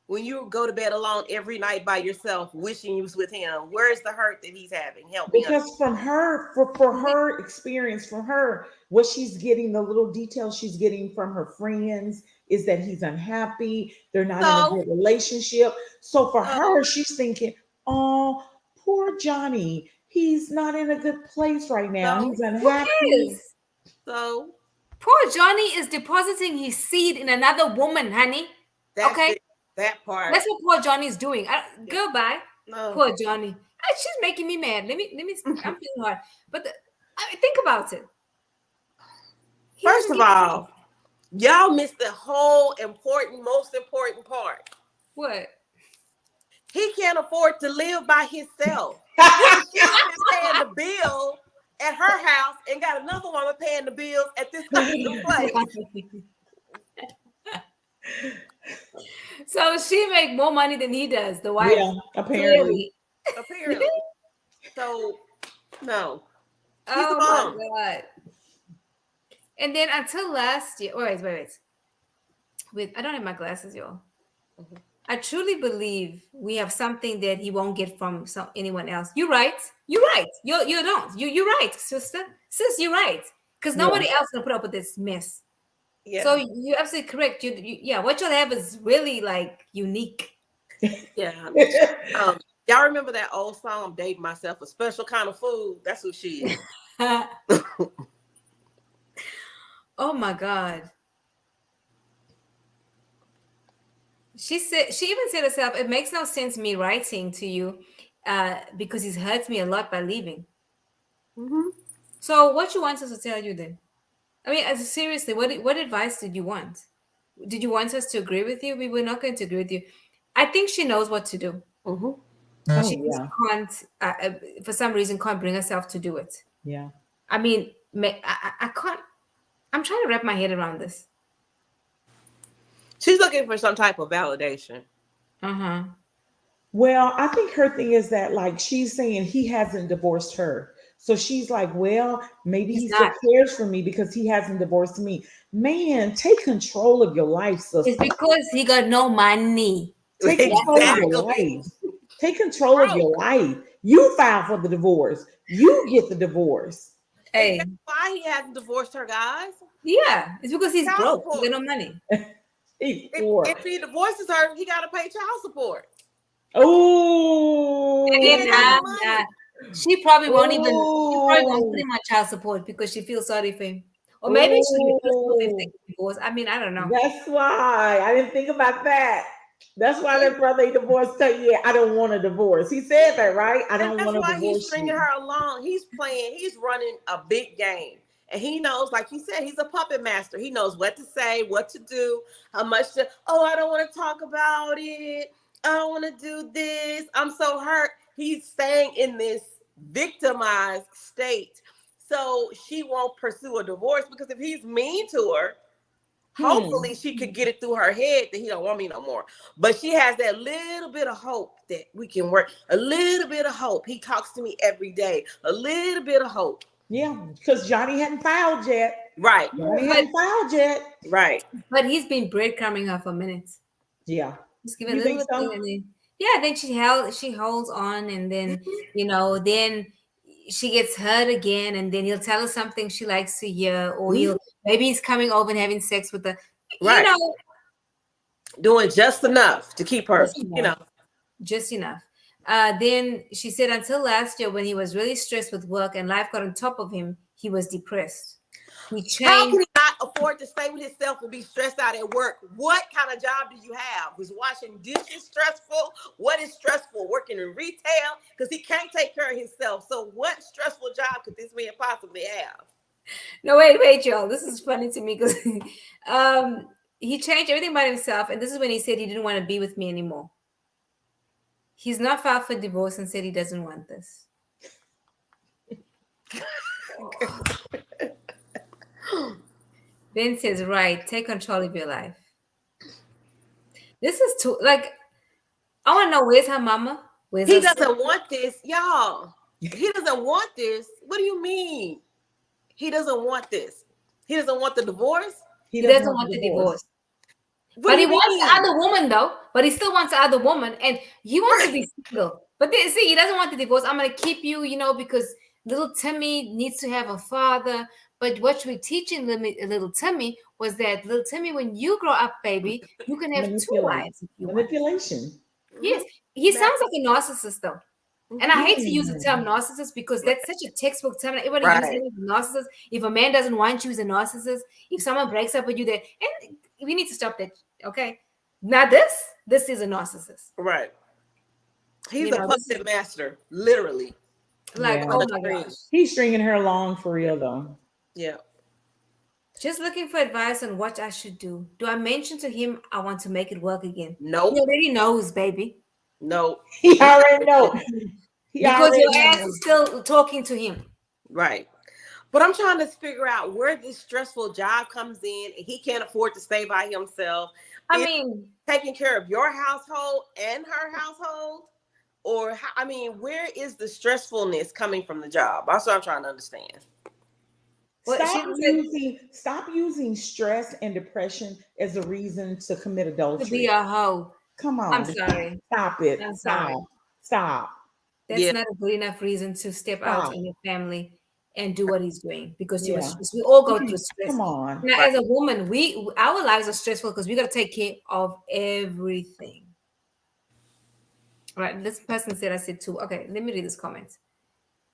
[SPEAKER 3] When you go to bed alone every night by yourself, wishing you was with him, where is the hurt that he's having? Help me
[SPEAKER 2] Because from her, for her experience, from her, what she's getting, the little details she's getting from her friends is that he's unhappy. They're not in a
[SPEAKER 3] So,
[SPEAKER 2] good relationship. So for
[SPEAKER 3] so,
[SPEAKER 2] her, she's thinking, oh, poor Johnny. He's not in a good place right now.
[SPEAKER 3] so,
[SPEAKER 2] He's
[SPEAKER 1] Who
[SPEAKER 2] unhappy.
[SPEAKER 1] cares?
[SPEAKER 3] so.
[SPEAKER 1] Poor Johnny is depositing his seed in another woman, honey.
[SPEAKER 3] That's
[SPEAKER 1] Okay?
[SPEAKER 3] it. That part.
[SPEAKER 1] That's what poor Johnny is doing.
[SPEAKER 3] Yeah.
[SPEAKER 1] Goodbye.
[SPEAKER 3] No.
[SPEAKER 1] Poor Johnny. She's making me mad. Let me, I'm feeling hard. But I mean, think about it. He
[SPEAKER 3] First
[SPEAKER 1] doesn't
[SPEAKER 3] of
[SPEAKER 1] give a
[SPEAKER 3] all, y'all missed the whole most important part.
[SPEAKER 1] what?
[SPEAKER 3] He can't afford to live by himself. She should have been paying the bill at her house and got another woman paying the bills at this other place.
[SPEAKER 1] So she make more money than he does, the wife.
[SPEAKER 2] Yeah, apparently.
[SPEAKER 1] Clearly.
[SPEAKER 3] Apparently. So, no. He's a
[SPEAKER 1] Oh my
[SPEAKER 3] bum.
[SPEAKER 1] god. And then until last year, wait. I don't have my glasses, y'all.
[SPEAKER 3] Mhm.
[SPEAKER 1] I truly believe we have something that he won't get from anyone else. You're right. You're right. You don't. You're right, sister. Sis, you're right. Because
[SPEAKER 2] Yeah.
[SPEAKER 1] nobody else can put up with this mess.
[SPEAKER 3] Yeah.
[SPEAKER 1] So you're absolutely correct. Yeah, what you'll have is really like unique.
[SPEAKER 3] Yeah. Y'all remember that old song, I'm dating myself, a special kind of food? That's who she is.
[SPEAKER 1] Oh my God. She even said herself, it makes no sense me writing to you because he's hurt me a lot by leaving.
[SPEAKER 3] Mm-hmm.
[SPEAKER 1] So what you want us to tell you then? I mean, seriously, what advice did you want? Did you want us to agree with you? We were not going to agree with you. I think she knows what to do.
[SPEAKER 3] Hmm.
[SPEAKER 1] She
[SPEAKER 2] Oh
[SPEAKER 1] just
[SPEAKER 2] yeah,
[SPEAKER 1] can't, for some reason, can't bring herself to do it.
[SPEAKER 2] yeah.
[SPEAKER 1] I mean, I can't. I'm trying to wrap my head around this.
[SPEAKER 3] She's looking for some type of validation.
[SPEAKER 1] Uh huh.
[SPEAKER 2] Well, I think her thing is that like she's saying he hasn't divorced her. So she's like, well, maybe
[SPEAKER 1] He's
[SPEAKER 2] he still
[SPEAKER 1] not.
[SPEAKER 2] cares for me because he hasn't divorced me. Man, take control of your life,
[SPEAKER 1] It's
[SPEAKER 2] sister.
[SPEAKER 1] because he got no money.
[SPEAKER 2] Take
[SPEAKER 1] That's
[SPEAKER 2] control of
[SPEAKER 1] why.
[SPEAKER 2] your
[SPEAKER 3] Exactly.
[SPEAKER 2] life. Take control of your
[SPEAKER 3] Broke.
[SPEAKER 2] life. You file for the divorce. You get the divorce.
[SPEAKER 3] And guess
[SPEAKER 1] Hey,
[SPEAKER 3] why he hasn't divorced her, guys?
[SPEAKER 1] yeah, it's because he's
[SPEAKER 3] Child
[SPEAKER 1] broke. He
[SPEAKER 3] support.
[SPEAKER 1] got no money.
[SPEAKER 2] He
[SPEAKER 3] If,
[SPEAKER 2] poor.
[SPEAKER 3] if he divorces her, he got to pay child support.
[SPEAKER 1] And
[SPEAKER 3] He
[SPEAKER 1] then,
[SPEAKER 3] ain't got
[SPEAKER 2] Oh,
[SPEAKER 3] no
[SPEAKER 1] nah,
[SPEAKER 3] money.
[SPEAKER 1] she probably won't even. She probably won't put
[SPEAKER 2] oh,
[SPEAKER 1] him on child support because she feels sorry for him, or maybe she feels sorry if they
[SPEAKER 2] oh.
[SPEAKER 1] get divorced. I mean, I don't know.
[SPEAKER 2] That's why I didn't think about that. That's why that brother he divorced her. Yeah, I don't want a divorce. He said that, right? I
[SPEAKER 3] And
[SPEAKER 2] don't
[SPEAKER 3] that's
[SPEAKER 2] want to
[SPEAKER 3] why he's
[SPEAKER 2] divorce
[SPEAKER 3] stringing
[SPEAKER 2] you.
[SPEAKER 3] her along. He's playing, he's running a big game. And he knows, like you said, he's a puppet master. He knows what to say, what to do, how much to, oh, I don't want to talk about it. I don't want to do this. I'm so hurt. He's staying in this victimized state. So she won't pursue a divorce because if he's mean to her,
[SPEAKER 2] Hmm.
[SPEAKER 3] hopefully she could get it through her head that he don't want me no more. But she has that little bit of hope that we can work. A little bit of hope. He talks to me every day. A little bit of hope.
[SPEAKER 2] Yeah, because Johnny hadn't filed yet.
[SPEAKER 3] Right.
[SPEAKER 2] Johnny
[SPEAKER 1] But
[SPEAKER 2] hadn't filed yet.
[SPEAKER 3] Right.
[SPEAKER 1] he's been breadcrumbing her for minutes.
[SPEAKER 2] Yeah.
[SPEAKER 1] Just give a
[SPEAKER 2] You think
[SPEAKER 1] little thing,
[SPEAKER 2] so?
[SPEAKER 1] and then yeah, then she holds on, and then then she gets hurt again, and then he'll tell her something she likes to hear, or
[SPEAKER 2] Mhm.
[SPEAKER 1] maybe he's coming over and having sex with her. You
[SPEAKER 3] Right.
[SPEAKER 1] know,
[SPEAKER 3] Doing just enough to keep her,
[SPEAKER 2] Just enough.
[SPEAKER 3] you know.
[SPEAKER 1] just enough. Then she said until last year when he was really stressed with work and life got on top of him, he was depressed. He
[SPEAKER 3] How can
[SPEAKER 1] changed.
[SPEAKER 3] he not afford to stay with himself and be stressed out at work? What kind of job do you have? Was washing dishes stressful? What is stressful? Working in retail? Because he can't take care of himself. So what stressful job could this man possibly have?
[SPEAKER 1] No, wait, y'all. This is funny to me because um, he changed everything about himself, and this is when he said he didn't want to be with me anymore. He's not filed for divorce and said he doesn't want this. Ben says, right, take control of your life. This is too, like, I want to know where's her mama? Where's
[SPEAKER 3] He
[SPEAKER 1] her sister?
[SPEAKER 3] doesn't want this, y'all. He doesn't want this. What do you mean? He doesn't want this. He doesn't want the divorce.
[SPEAKER 2] He
[SPEAKER 1] He
[SPEAKER 2] doesn't
[SPEAKER 1] doesn't
[SPEAKER 2] want the
[SPEAKER 1] want the
[SPEAKER 2] divorce.
[SPEAKER 1] divorce.
[SPEAKER 3] What
[SPEAKER 1] But
[SPEAKER 3] do
[SPEAKER 1] he
[SPEAKER 3] you
[SPEAKER 1] wants the
[SPEAKER 3] mean?
[SPEAKER 1] other woman, though. But he still wants the other woman. And he wants to
[SPEAKER 3] Right.
[SPEAKER 1] be single. But then, see, he doesn't want the divorce. I'm going to keep you, because little Timmy needs to have a father. But what we're teaching little Timmy was that, little Timmy, when you grow up, baby, you can have two
[SPEAKER 2] Manipulate.
[SPEAKER 1] wives if you want.
[SPEAKER 2] Manipulation.
[SPEAKER 1] Yes.
[SPEAKER 3] Mhm.
[SPEAKER 1] He
[SPEAKER 3] That-
[SPEAKER 1] sounds like a narcissist, though. And I
[SPEAKER 3] mhm.
[SPEAKER 1] hate to use the term
[SPEAKER 2] Hmm.
[SPEAKER 1] narcissist because that's such a textbook term. Everybody uses
[SPEAKER 3] Right.
[SPEAKER 1] it as a narcissist. If a man doesn't want you, he's a narcissist. If someone breaks up with you, that and we need to stop that. Okay. Now this is a narcissist.
[SPEAKER 3] Right. He's a
[SPEAKER 1] This is
[SPEAKER 3] puppet master, literally.
[SPEAKER 1] like,
[SPEAKER 2] Yeah.
[SPEAKER 3] On
[SPEAKER 1] oh
[SPEAKER 3] the
[SPEAKER 1] my
[SPEAKER 3] screen.
[SPEAKER 1] gosh.
[SPEAKER 2] He's stringing her along for real though.
[SPEAKER 3] Yeah.
[SPEAKER 1] Just looking for advice on what I should do. Do I mention to him I want to make it work again? He
[SPEAKER 3] Nope.
[SPEAKER 1] already knows, baby.
[SPEAKER 3] Nope.
[SPEAKER 2] He already know. He
[SPEAKER 1] Because
[SPEAKER 2] already
[SPEAKER 1] your ass
[SPEAKER 2] know.
[SPEAKER 1] is still talking to him.
[SPEAKER 3] Right. But I'm trying to figure out where this stressful job comes in and he can't afford to stay by himself.
[SPEAKER 1] I
[SPEAKER 3] Is
[SPEAKER 1] mean,
[SPEAKER 3] taking care of your household and her household? Or, I mean, where is the stressfulness coming from the job? That's what I'm trying to understand.
[SPEAKER 1] what she said
[SPEAKER 2] Stop using stress and depression as a reason to commit
[SPEAKER 1] to be
[SPEAKER 2] adultery.
[SPEAKER 1] a hoe.
[SPEAKER 2] Come
[SPEAKER 1] I'm
[SPEAKER 2] on.
[SPEAKER 1] sorry.
[SPEAKER 2] Stop it.
[SPEAKER 1] I'm
[SPEAKER 2] Stop.
[SPEAKER 1] sorry.
[SPEAKER 2] Stop.
[SPEAKER 1] That's
[SPEAKER 3] Yeah.
[SPEAKER 1] not a good enough reason to step out
[SPEAKER 2] Stop.
[SPEAKER 1] on your family and do what he's doing because you were
[SPEAKER 2] Yeah.
[SPEAKER 1] stressed. We all go through stress.
[SPEAKER 2] Come on.
[SPEAKER 1] Now,
[SPEAKER 3] Right.
[SPEAKER 1] as a woman, our lives are stressful because we got to take care of everything. All right, this person said I said two. Okay, let me read this comment.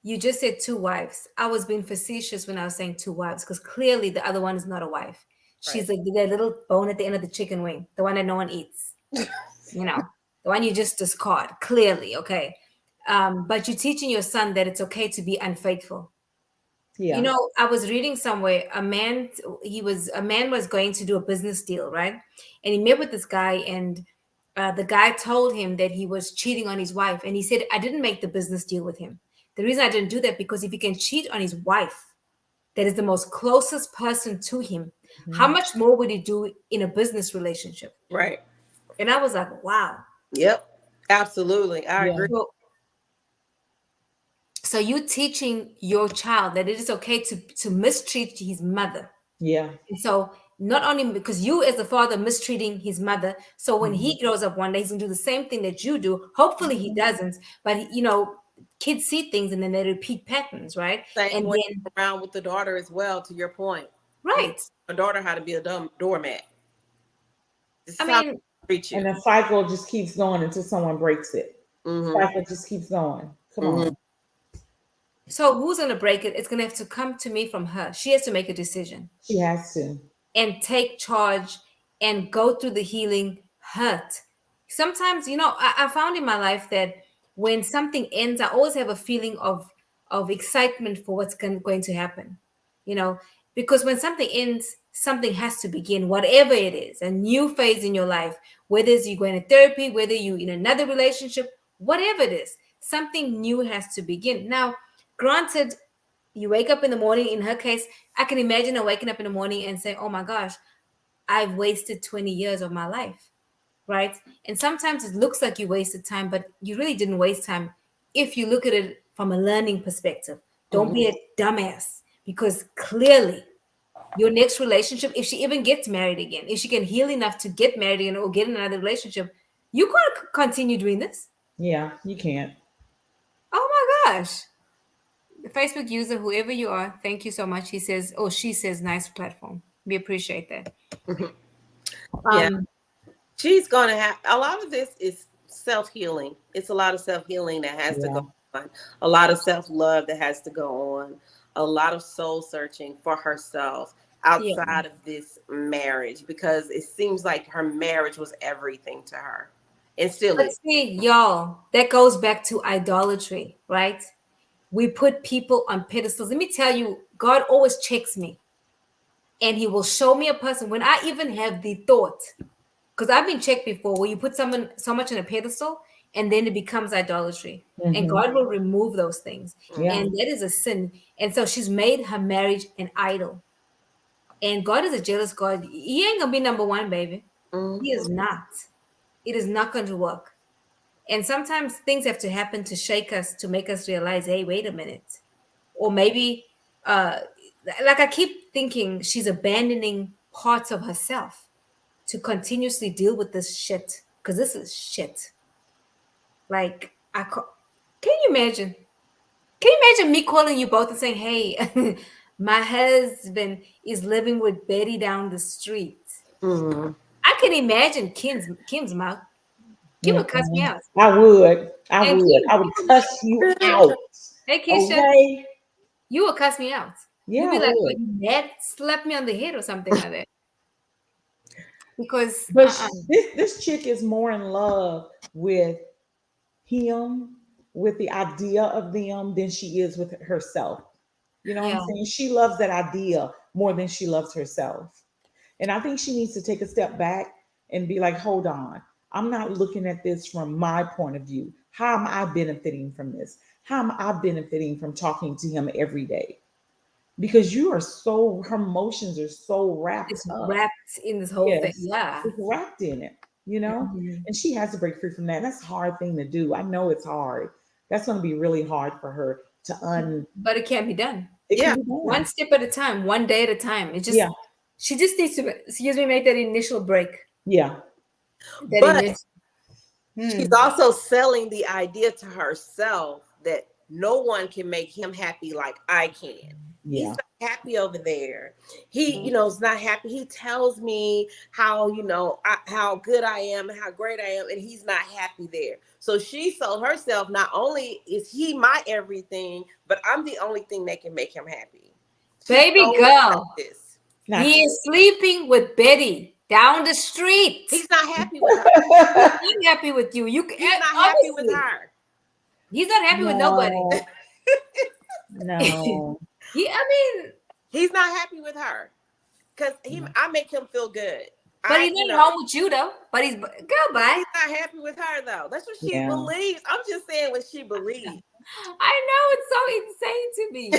[SPEAKER 1] You just said two wives. I was being facetious when I was saying two wives because clearly the other one is not a wife.
[SPEAKER 3] Right.
[SPEAKER 1] She's like the little bone at the end of the chicken wing, the one that no one eats. The one you just discard. Clearly, okay. But you're teaching your son that it's okay to be unfaithful.
[SPEAKER 2] Yeah.
[SPEAKER 1] I was reading somewhere a man was going to do a business deal, right? And he met with this guy, and the guy told him that he was cheating on his wife, and he said, I didn't make the business deal with him. The reason I didn't do that, because if he can cheat on his wife, that is the most closest person to him, how
[SPEAKER 2] Mhm.
[SPEAKER 1] much more would he do in a business relationship?
[SPEAKER 3] Right.
[SPEAKER 1] And I was like, wow.
[SPEAKER 3] Yep. Absolutely. I
[SPEAKER 2] Yeah.
[SPEAKER 3] agree.
[SPEAKER 1] So you teaching your child that it is okay to mistreat his mother.
[SPEAKER 2] Yeah.
[SPEAKER 1] And so not only because you as a father mistreating his mother, so when
[SPEAKER 2] Mhm.
[SPEAKER 1] he grows up one day, he's gonna do the same thing that you do. Hopefully he
[SPEAKER 2] Mhm.
[SPEAKER 1] doesn't, but kids see things and then they repeat patterns, right?
[SPEAKER 3] Same
[SPEAKER 1] And
[SPEAKER 3] way
[SPEAKER 1] then
[SPEAKER 3] around with the daughter as well, to your point. He's
[SPEAKER 1] right.
[SPEAKER 3] a daughter how to be a dumb doormat. This
[SPEAKER 1] I
[SPEAKER 3] is how they
[SPEAKER 1] mean,
[SPEAKER 3] treat
[SPEAKER 2] And
[SPEAKER 3] you.
[SPEAKER 2] the cycle just keeps going until someone breaks it.
[SPEAKER 3] Mm-hmm.
[SPEAKER 2] Cycle just keeps going. Come
[SPEAKER 3] Mm-hmm.
[SPEAKER 2] on.
[SPEAKER 1] so who's gonna break it? It's gonna have to come to me from her. She has to make a decision
[SPEAKER 2] She has to.
[SPEAKER 1] and take charge and go through the healing hurt. Sometimes, I found in my life that when something ends, I always have a feeling of excitement for what's going to happen. You know, because when something ends, something has to begin, whatever it is, a new phase in your life, whether it's you going to therapy, whether you in another relationship, whatever it is, something new has to begin. Now, granted, you wake up in the morning, in her case, I can imagine her waking up in the morning and saying, oh my gosh, I've wasted 20 years of my life, right? And sometimes it looks like you wasted time, but you really didn't waste time if you look at it from a learning perspective. Don't
[SPEAKER 3] Mm-hmm.
[SPEAKER 1] be a dumbass, because clearly your next relationship, if she even gets married again, if she can heal enough to get married again or get in another relationship, you can't continue doing this.
[SPEAKER 2] Yeah, you can't.
[SPEAKER 1] Oh my gosh. The Facebook user, whoever you are, thank you so much. He says, oh, she says, nice platform. We appreciate that.
[SPEAKER 3] Mm-hmm. Yeah.
[SPEAKER 1] Um,
[SPEAKER 3] She's gonna have a lot of this is self-healing. It's a lot of self-healing that has to go
[SPEAKER 2] Yeah.
[SPEAKER 3] on, a lot of self-love that has to go on, a lot of soul searching for herself
[SPEAKER 1] yeah.
[SPEAKER 3] outside of this marriage, because it seems like her marriage was everything to her and still
[SPEAKER 1] But
[SPEAKER 3] is.
[SPEAKER 1] see, y'all, that goes back to idolatry, right? We put people on pedestals. Let me tell you, God always checks me, and He will show me a person when I even have the thought. Because I've been checked before, where you put someone so much on a pedestal and then it becomes idolatry. And
[SPEAKER 2] Hmm.
[SPEAKER 1] God will remove those things.
[SPEAKER 2] Yeah.
[SPEAKER 1] And that is a sin. And so she's made her marriage an idol. And God is a jealous God. He ain't gonna be number one, baby. He
[SPEAKER 3] Mm-hmm.
[SPEAKER 1] is not. It is not going to work. And sometimes things have to happen to shake us, to make us realize, hey, wait a minute. Or maybe, uh, like I keep thinking, she's abandoning parts of herself to continuously deal with this shit. Because this is shit. Like, can you imagine? Can you imagine me calling you both and saying, hey, my husband is living with Betty down the street?
[SPEAKER 3] Mm-hmm.
[SPEAKER 1] I can imagine Kim's mouth. Kim would cuss me
[SPEAKER 2] Mm-mm.
[SPEAKER 1] out.
[SPEAKER 2] I would. I
[SPEAKER 1] And
[SPEAKER 2] would. I would cuss you out.
[SPEAKER 1] hey Keisha,
[SPEAKER 2] Okay.
[SPEAKER 1] you would cuss me out. You'd
[SPEAKER 2] Yeah, I
[SPEAKER 1] be like, "Are
[SPEAKER 2] would.
[SPEAKER 1] you mad? Slap me on the head or something like that." Because
[SPEAKER 2] But this chick is more in love with him, with the idea of them, than she is with herself. You know what I'm
[SPEAKER 1] yeah,
[SPEAKER 2] saying? She loves that idea more than she loves herself. And I think she needs to take a step back and be like, hold on. I'm not looking at this from my point of view. How am I benefiting from this? How am I benefiting from talking to him every day? Because you are so, her emotions are so wrapped
[SPEAKER 1] it's
[SPEAKER 2] up.
[SPEAKER 1] wrapped in this whole thing.
[SPEAKER 2] Yes,
[SPEAKER 1] Yeah.
[SPEAKER 2] it's wrapped in it, you know?
[SPEAKER 1] Mhm.
[SPEAKER 2] And she has to break free from that. That's a hard thing to do. I know it's hard. That's going to be really hard for her to
[SPEAKER 1] But it can be done.
[SPEAKER 2] it can
[SPEAKER 3] Yeah.
[SPEAKER 2] be
[SPEAKER 1] One
[SPEAKER 2] done.
[SPEAKER 1] step at a time, one day at a time.
[SPEAKER 2] Yeah,
[SPEAKER 1] She just needs to, excuse me, make that initial break.
[SPEAKER 2] yeah,
[SPEAKER 1] That
[SPEAKER 3] But
[SPEAKER 1] initial.
[SPEAKER 3] she's
[SPEAKER 1] Hmm.
[SPEAKER 3] also selling the idea to herself that no one can make him happy like I can. He's
[SPEAKER 2] yeah.
[SPEAKER 3] not happy over there. He is not happy. He tells me how, how good I am and how great I am, and he's not happy there. So she sold herself. Not only is he my everything, but I'm the only thing that can make him happy. She
[SPEAKER 1] Baby
[SPEAKER 3] sold herself
[SPEAKER 1] girl,
[SPEAKER 3] this.
[SPEAKER 2] Not
[SPEAKER 1] he is sleeping with Betty down the street.
[SPEAKER 3] He's not happy with her.
[SPEAKER 1] He's not happy with you.
[SPEAKER 3] He's not happy with
[SPEAKER 1] Obviously,
[SPEAKER 3] her.
[SPEAKER 1] he's not happy with nobody.
[SPEAKER 2] no, no.
[SPEAKER 1] Yeah, I mean,
[SPEAKER 3] He's not happy with her because I make him feel good.
[SPEAKER 1] but
[SPEAKER 3] I,
[SPEAKER 1] he's
[SPEAKER 3] you
[SPEAKER 1] not
[SPEAKER 3] know,
[SPEAKER 1] home with you though. But he's girl, bye.
[SPEAKER 3] he's not happy with her though. That's what she
[SPEAKER 2] Yeah.
[SPEAKER 3] believes. I'm just saying what she believes.
[SPEAKER 1] I know it's so insane to me.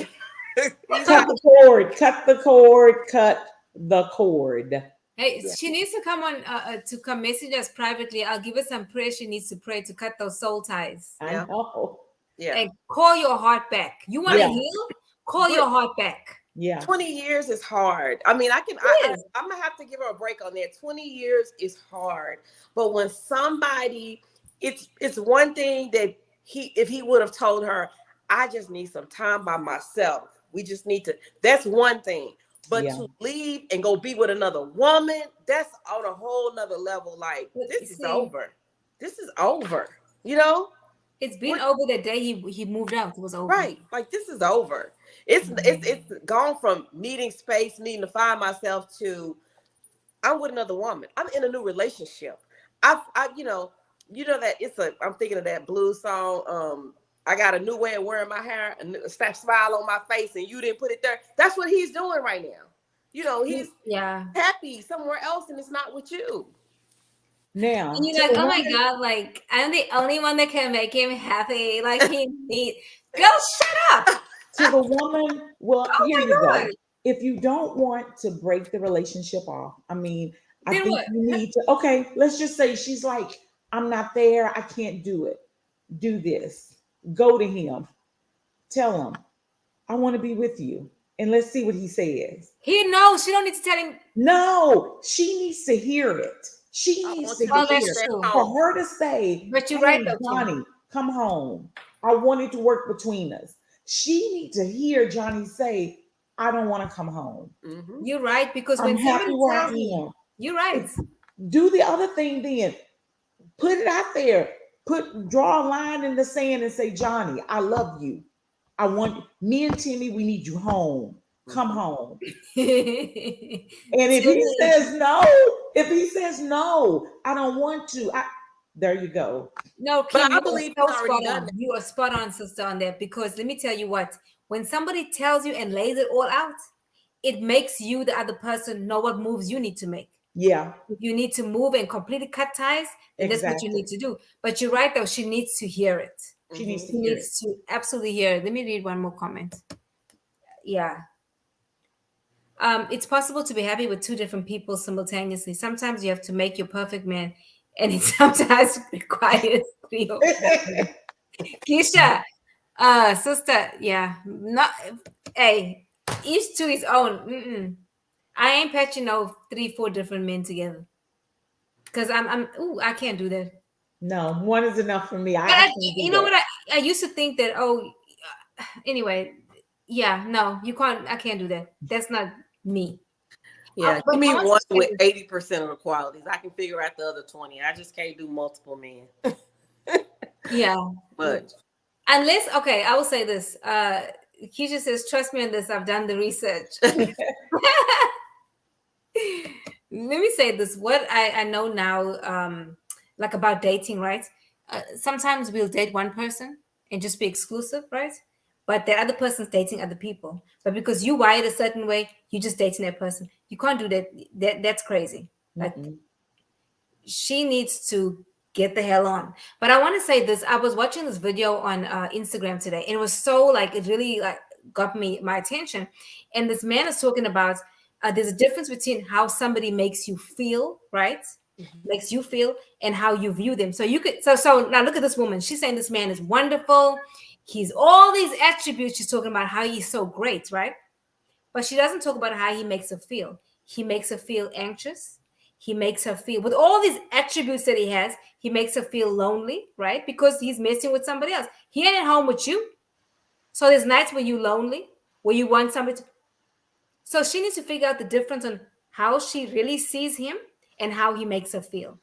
[SPEAKER 3] He's
[SPEAKER 2] Cut
[SPEAKER 3] not.
[SPEAKER 2] the cord. Cut the cord. Cut the cord.
[SPEAKER 1] Hey,
[SPEAKER 3] Yeah,
[SPEAKER 1] she needs to come on to come message us privately. I'll give her some prayer she needs to pray to cut those soul ties
[SPEAKER 2] I
[SPEAKER 3] yeah,
[SPEAKER 2] know.
[SPEAKER 3] yeah.
[SPEAKER 1] and call your heart back. You want to
[SPEAKER 2] Yeah.
[SPEAKER 1] heal? Call
[SPEAKER 3] But
[SPEAKER 1] your heart back.
[SPEAKER 2] Yeah.
[SPEAKER 3] 20 years is hard. I mean,
[SPEAKER 1] It is.
[SPEAKER 3] I'm gonna have to give her a break on that. 20 years is hard. But when somebody, it's one thing that if he would have told her, I just need some time by myself. We just need to, that's one thing. But
[SPEAKER 2] Yeah.
[SPEAKER 3] to leave and go be with another woman, that's on a whole nother level. Like,
[SPEAKER 1] But
[SPEAKER 3] this is
[SPEAKER 1] see,
[SPEAKER 3] over. This is over. You know?
[SPEAKER 1] it's been
[SPEAKER 3] What
[SPEAKER 1] over the day he moved out. It was over.
[SPEAKER 3] right. Like, this is over. It's gone from needing space, needing to find myself to I'm with another woman. I'm in a new relationship. I you know that I'm thinking of that blues song. I got a new way of wearing my hair, a smile on my face, and you didn't put it there. That's what he's doing right now. You know, he's
[SPEAKER 1] Yeah.
[SPEAKER 3] happy somewhere else, and it's not with you.
[SPEAKER 2] Now,
[SPEAKER 1] And you're
[SPEAKER 2] to
[SPEAKER 1] like,
[SPEAKER 2] the
[SPEAKER 1] oh my
[SPEAKER 2] woman,
[SPEAKER 1] God, like I'm the only one that can make him happy. Like he need girl, shut up.
[SPEAKER 2] to the woman, well,
[SPEAKER 1] Oh
[SPEAKER 2] here
[SPEAKER 1] my
[SPEAKER 2] you go.
[SPEAKER 1] God.
[SPEAKER 2] If you don't want to break the relationship off, I mean, I
[SPEAKER 1] Then
[SPEAKER 2] think
[SPEAKER 1] what?
[SPEAKER 2] you need to, okay, let's just say she's like, I'm not there. I can't do it. Do this. Go to him. Tell him, I want to be with you. And let's see what he says.
[SPEAKER 1] He knows. She don't need to tell him.
[SPEAKER 2] No, she needs to hear it. She
[SPEAKER 3] I
[SPEAKER 2] needs
[SPEAKER 3] want
[SPEAKER 2] to
[SPEAKER 3] you to
[SPEAKER 1] Oh,
[SPEAKER 3] leave
[SPEAKER 2] hear
[SPEAKER 1] that's
[SPEAKER 3] that
[SPEAKER 1] true.
[SPEAKER 2] for
[SPEAKER 3] home.
[SPEAKER 2] her to say,
[SPEAKER 1] But you're right
[SPEAKER 2] hey,
[SPEAKER 1] though, Kim.
[SPEAKER 2] Johnny, come home. I wanted to work between us. She needs to hear Johnny say, I don't want to come home.
[SPEAKER 3] Mm-hmm.
[SPEAKER 1] You're right because
[SPEAKER 2] I'm
[SPEAKER 1] when
[SPEAKER 2] happy
[SPEAKER 1] somebody
[SPEAKER 2] where I
[SPEAKER 1] tells me,
[SPEAKER 2] am.
[SPEAKER 1] you're right.
[SPEAKER 2] Do the other thing then. Put it out there. Draw a line in the sand and say, Johnny, I love you. I want me and Timmy, we need you home. Come
[SPEAKER 3] Mm-hmm.
[SPEAKER 2] home. And
[SPEAKER 1] Timmy.
[SPEAKER 2] if he says no, I don't want to. There you go.
[SPEAKER 1] No,
[SPEAKER 3] But
[SPEAKER 1] Kim,
[SPEAKER 3] I
[SPEAKER 1] you are
[SPEAKER 3] believe he's
[SPEAKER 1] so
[SPEAKER 3] already
[SPEAKER 1] spot
[SPEAKER 3] done
[SPEAKER 1] on.
[SPEAKER 3] that.
[SPEAKER 1] You are spot on, sister, on that. Because let me tell you what, when somebody tells you and lays it all out, it makes you, the other person, know what moves you need to make.
[SPEAKER 2] Yeah,
[SPEAKER 1] If you need to move and completely cut ties, then that's what you
[SPEAKER 2] exactly.
[SPEAKER 1] need to do. But you're right, though. She needs to hear it.
[SPEAKER 2] She needs
[SPEAKER 3] Mm-hmm.
[SPEAKER 2] to
[SPEAKER 1] She
[SPEAKER 2] hear it.
[SPEAKER 1] needs to absolutely hear it. Let me read one more comment. Yeah. It's possible to be happy with two different people simultaneously. Sometimes you have to make your perfect man, and it sometimes requires three or four. Keisha, sister, yeah, not. Hey, each to his own. Mm-mm. I ain't patching no 3, 4 different men together because ooh, I can't do that.
[SPEAKER 2] No, one is enough for me.
[SPEAKER 1] But
[SPEAKER 2] I can't do
[SPEAKER 1] you know
[SPEAKER 2] that.
[SPEAKER 1] what? I used to think that. Oh, anyway, yeah, no, you can't. I can't do that. That's not me.
[SPEAKER 3] Yeah,
[SPEAKER 1] But
[SPEAKER 3] give
[SPEAKER 1] I
[SPEAKER 3] me
[SPEAKER 1] want
[SPEAKER 3] one
[SPEAKER 1] to say
[SPEAKER 3] with
[SPEAKER 1] this.
[SPEAKER 3] 80% of the qualities. I can figure out the other 20. I just can't do multiple men.
[SPEAKER 1] Yeah.
[SPEAKER 3] Much.
[SPEAKER 1] Unless, okay, I will say this. Keisha says, trust me on this. I've done the research. Let me say this. What I know now, like about dating, right? Sometimes we'll date one person and just be exclusive, right? But the other person's dating other people. But because you wired a certain way, you just dating that person. You can't do that. That's crazy. Like
[SPEAKER 2] Mm-mm.
[SPEAKER 1] she needs to get the hell on. But I want to say this. I was watching this video on Instagram today. And it was so like it really like got me my attention. And this man is talking about there's a difference between how somebody makes you feel, right? Makes you feel and how you view them. So you could so now look at this woman. She's saying this man is wonderful. He's all these attributes. She's talking about how he's so great, right? But she doesn't talk about how he makes her feel. He makes her feel anxious. He makes her feel, with all these attributes that he has, he makes her feel lonely, right? Because he's messing with somebody else. He ain't at home with you. So there's nights where you're lonely, where you want somebody to. So she needs to figure out the difference on how she really sees him and how he makes her feel.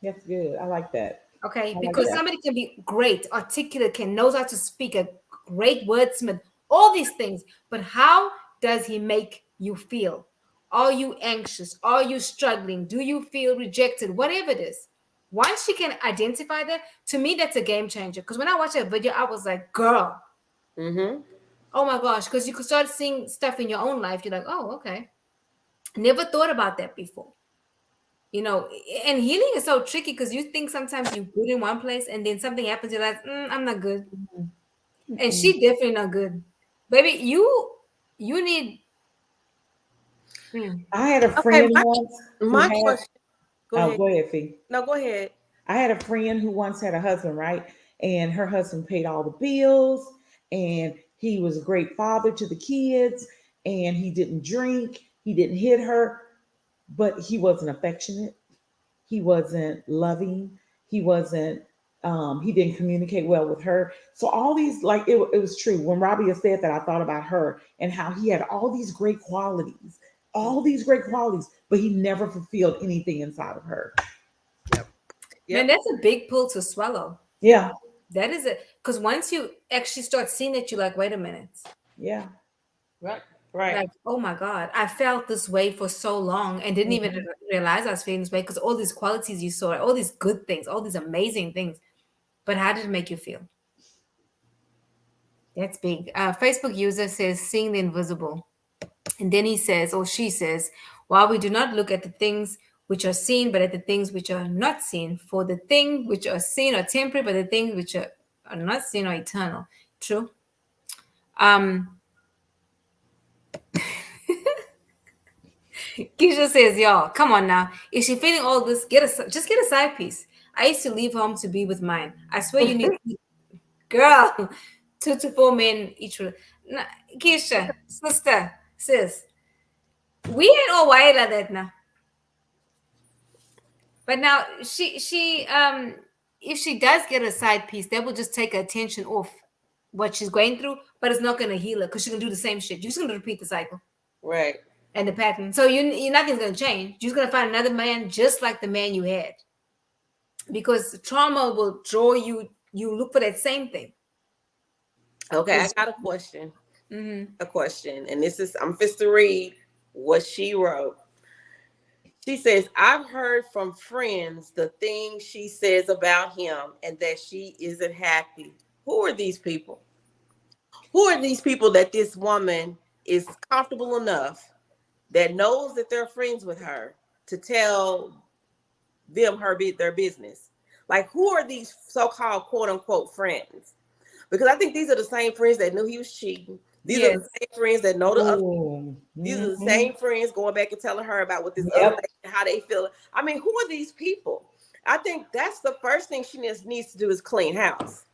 [SPEAKER 2] That's good. I like that.
[SPEAKER 1] Okay,
[SPEAKER 2] I like
[SPEAKER 1] because
[SPEAKER 2] that.
[SPEAKER 1] somebody can be great, articulate, can knows how to speak, a great wordsmith, all these things. But how does he make you feel? Are you anxious? Are you struggling? Do you feel rejected? Whatever it is. Once she can identify that, to me, that's a game changer. Because when I watched that video, I was like, girl,
[SPEAKER 3] Mm-hmm.
[SPEAKER 1] Oh my gosh, because you could start seeing stuff in your own life. You're like, oh, okay. Never thought about that before. You know, and healing is so tricky because you think sometimes you're good in one place and then something happens, you're like, I'm not good.
[SPEAKER 2] Mhm.
[SPEAKER 1] And
[SPEAKER 2] Mhm.
[SPEAKER 1] she definitely not good. Baby, you need mm,
[SPEAKER 2] I had a
[SPEAKER 3] Okay,
[SPEAKER 2] friend once who
[SPEAKER 3] my
[SPEAKER 2] had,
[SPEAKER 3] question. Go
[SPEAKER 2] oh,
[SPEAKER 3] ahead.
[SPEAKER 2] go ahead, Fee.
[SPEAKER 3] No, go ahead.
[SPEAKER 2] I had a friend who once had a husband, right? And her husband paid all the bills, and he was a great father to the kids, and he didn't drink, he didn't hit her, but he wasn't affectionate, he wasn't loving, he wasn't, he didn't communicate well with her. So all these, like, it was true. When Rabia said that, I thought about her and how he had all these great qualities, but he never fulfilled anything inside of her.
[SPEAKER 3] Yep.
[SPEAKER 1] man,
[SPEAKER 3] Yep.
[SPEAKER 1] that's a big pill to swallow.
[SPEAKER 2] Yeah,
[SPEAKER 1] That is it. Because once you actually start seeing it, you're like, wait a minute.
[SPEAKER 2] yeah.
[SPEAKER 3] Right. Right.
[SPEAKER 1] Like, oh my God, I felt this way for so long and didn't even
[SPEAKER 2] Mhm.
[SPEAKER 1] realize I was feeling this way because all these qualities you saw, all these good things, all these amazing things. But how did it make you feel? That's big. Facebook user says, seeing the invisible. And then he says, or she says, while we do not look at the things which are seen, but at the things which are not seen, for the things which are seen are temporary, but the things which are not seen are eternal. True. Um, Keisha says, y'all, come on now. If she feeling all this, just get a side piece. I used to leave home to be with mine. I swear you need girl, 2 to 4 men each. Nah, Keisha, sister, sis, we ain't all wired like that now. But now she if she does get a side piece, that will just take her attention off what she's going through, but it's not gonna heal her because she's gonna do the same shit. You're just gonna repeat the cycle
[SPEAKER 3] Right.
[SPEAKER 1] and the pattern. So you nothing's gonna change. You're just gonna find another man just like the man you had. Because trauma will draw you look for that same thing.
[SPEAKER 3] Okay, I
[SPEAKER 1] 'Cause-
[SPEAKER 3] got a question.
[SPEAKER 1] mhm.
[SPEAKER 3] A question, and this is I'm just to read what she wrote. She says, I've heard from friends the things she says about him and that she isn't happy. Who are these people? Who are these people that this woman is comfortable enough that knows that they're friends with her to tell them their business? Like, who are these so-called quote unquote friends? Because I think these are the same friends that knew he was cheating. These are the
[SPEAKER 1] Yes.
[SPEAKER 3] same friends that know the other.
[SPEAKER 2] Ooh.
[SPEAKER 3] These are the
[SPEAKER 2] Mhm.
[SPEAKER 3] same friends going back and telling her about what this other
[SPEAKER 2] Yep.
[SPEAKER 3] lady, how they feel. I mean, who are these people? I think that's the first thing she needs to do is clean house.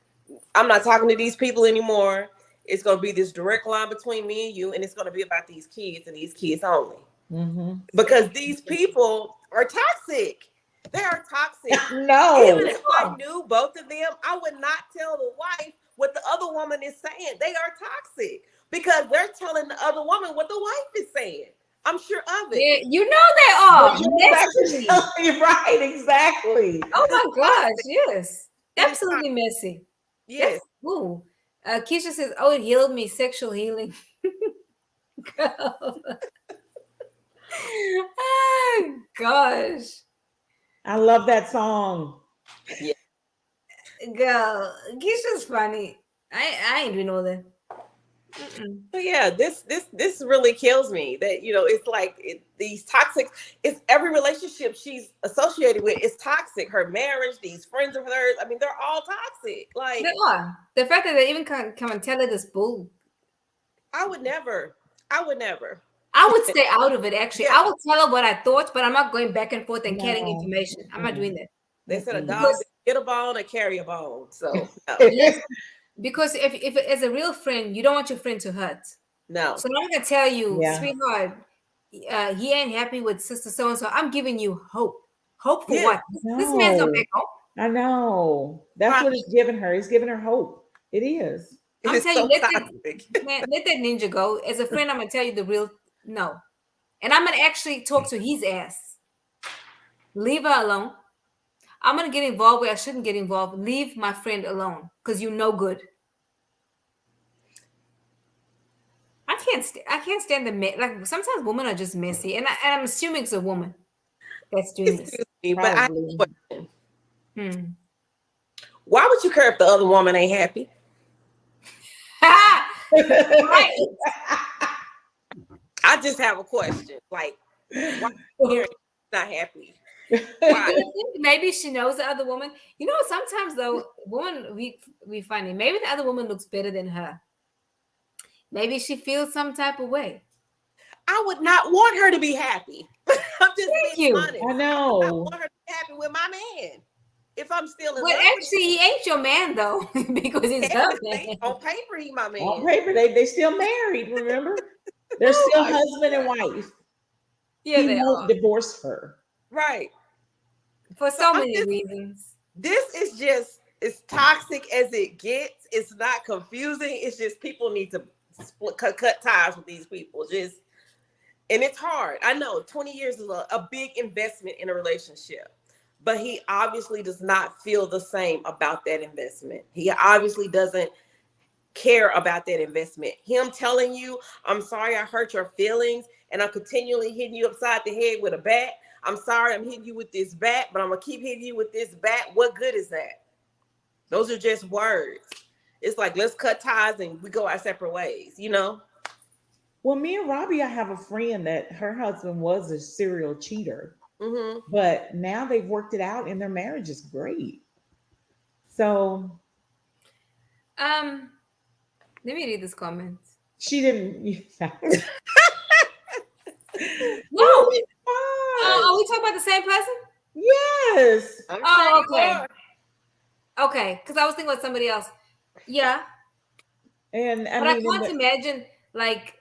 [SPEAKER 3] I'm not talking to these people anymore. It's going to be this direct line between me and you, and it's going to be about these kids and these kids only.
[SPEAKER 2] Mhm.
[SPEAKER 3] Because these people are toxic. They are toxic. Even
[SPEAKER 2] No.
[SPEAKER 3] if I knew both of them, I would not tell the wife what the other woman is saying. They are toxic because they're telling the other woman what the wife is saying. I'm sure of it.
[SPEAKER 1] Yeah, you know they
[SPEAKER 2] But
[SPEAKER 1] are
[SPEAKER 2] you're back to
[SPEAKER 1] messy.
[SPEAKER 2] telling me right, exactly.
[SPEAKER 1] Oh
[SPEAKER 3] It is
[SPEAKER 1] my gosh,
[SPEAKER 3] toxic.
[SPEAKER 1] yes.
[SPEAKER 3] It is
[SPEAKER 1] Absolutely
[SPEAKER 3] toxic.
[SPEAKER 1] messy. That's
[SPEAKER 3] Yes.
[SPEAKER 1] ooh. Keisha says, oh, it healed me, sexual healing. Girl. Oh gosh.
[SPEAKER 2] I love that song.
[SPEAKER 3] Yeah.
[SPEAKER 1] Girl. Keisha's funny. I ain't doing all that. Mm-mm.
[SPEAKER 3] So yeah, this really kills me. That it's like these toxic. It's every relationship she's associated with is toxic. Her marriage, these friends of hers. I mean, they're all toxic.
[SPEAKER 1] They
[SPEAKER 3] Like
[SPEAKER 1] are. The fact that they even come and tell her this bull.
[SPEAKER 3] I would never. I would never.
[SPEAKER 1] I would stay out of it actually.
[SPEAKER 3] Yeah.
[SPEAKER 1] I would tell her what I thought, but I'm not going back and forth and carrying
[SPEAKER 2] No.
[SPEAKER 1] information. I'm not doing that.
[SPEAKER 3] They said a
[SPEAKER 2] Mm-mm.
[SPEAKER 3] dog
[SPEAKER 1] Because
[SPEAKER 3] didn't get a bone or carry a bone. So no,
[SPEAKER 1] listen, because if as a real friend, you don't want your friend to hurt.
[SPEAKER 3] no.
[SPEAKER 1] So I'm gonna tell you,
[SPEAKER 2] Yeah.
[SPEAKER 1] sweetheart, he ain't happy with sister so and so. I'm giving you hope. Hope for
[SPEAKER 3] Yeah.
[SPEAKER 1] what? This man's not
[SPEAKER 2] No.
[SPEAKER 1] back home.
[SPEAKER 2] I know. That's
[SPEAKER 3] Right.
[SPEAKER 2] what it's giving her. It's giving her hope. It is.
[SPEAKER 3] It
[SPEAKER 1] I'm
[SPEAKER 3] is
[SPEAKER 1] telling
[SPEAKER 3] so
[SPEAKER 1] you,
[SPEAKER 3] toxic.
[SPEAKER 1] let that ninja go. As a friend, I'm gonna tell you the real no. And I'm gonna actually talk to his ass. Leave her alone. I'm gonna get involved where I shouldn't get involved. Leave my friend alone because you know good. I can't stand the like. Sometimes women are just messy, and I'm assuming it's a woman that's doing this.
[SPEAKER 3] Excuse me, but I have a
[SPEAKER 2] Probably.
[SPEAKER 3] question.
[SPEAKER 1] Hmm.
[SPEAKER 3] Why would you care if the other woman ain't happy?
[SPEAKER 1] Right.
[SPEAKER 3] I just have a question. Like, why Karen not happy?
[SPEAKER 1] Because
[SPEAKER 3] Why?
[SPEAKER 1] I think maybe she knows the other woman. You know, sometimes though, woman we find it. Maybe the other woman looks better than her. Maybe she feels some type of way.
[SPEAKER 3] I would not want her to be happy. I'm just being
[SPEAKER 1] Thank you.
[SPEAKER 3] honest.
[SPEAKER 2] I
[SPEAKER 3] I
[SPEAKER 2] know.
[SPEAKER 3] want her to be happy with my man. If I'm still in
[SPEAKER 1] But
[SPEAKER 3] love with
[SPEAKER 1] actually, he ain't your man though, because he's
[SPEAKER 3] him,
[SPEAKER 1] her
[SPEAKER 3] technically,
[SPEAKER 1] man.
[SPEAKER 3] on paper, he my
[SPEAKER 2] On
[SPEAKER 3] man.
[SPEAKER 2] paper, they still married, remember? They're
[SPEAKER 3] Oh
[SPEAKER 2] still
[SPEAKER 3] my
[SPEAKER 2] husband and
[SPEAKER 3] God.
[SPEAKER 2] wife.
[SPEAKER 1] Yeah,
[SPEAKER 2] He
[SPEAKER 1] they
[SPEAKER 2] won't
[SPEAKER 1] are
[SPEAKER 2] divorce her.
[SPEAKER 3] Right.
[SPEAKER 1] for
[SPEAKER 3] So
[SPEAKER 1] so
[SPEAKER 3] I'm
[SPEAKER 1] many
[SPEAKER 3] just,
[SPEAKER 1] reasons.
[SPEAKER 3] this is just as toxic as it gets. It's not confusing. It's just people need to cut ties with these people. Just, and it's hard. I know 20 years is a big investment in a relationship, but he obviously does not feel the same about that investment. He obviously doesn't care about that investment. Him telling you, I'm sorry I hurt your feelings and I'm continually hitting you upside the head with a bat. I'm sorry I'm hitting you with this bat, but I'm going to keep hitting you with this bat. What good is that? Those are just words. It's like, let's cut ties and we go our separate ways, you know?
[SPEAKER 2] Well, me and Robbie, I have a friend that her husband was a serial cheater,
[SPEAKER 3] Mm-hmm.
[SPEAKER 2] but now they've worked it out and their marriage is great. So
[SPEAKER 1] Um, let me read this comment.
[SPEAKER 2] she didn't.
[SPEAKER 1] No,
[SPEAKER 2] Really fun.
[SPEAKER 1] are we talking about the same person?
[SPEAKER 2] Yes.
[SPEAKER 3] I'm sure
[SPEAKER 1] Oh,
[SPEAKER 3] you
[SPEAKER 1] okay,
[SPEAKER 3] are.
[SPEAKER 1] okay. Because I was thinking about somebody else. Yeah,
[SPEAKER 2] And I
[SPEAKER 1] but I
[SPEAKER 2] mean,
[SPEAKER 1] can't imagine like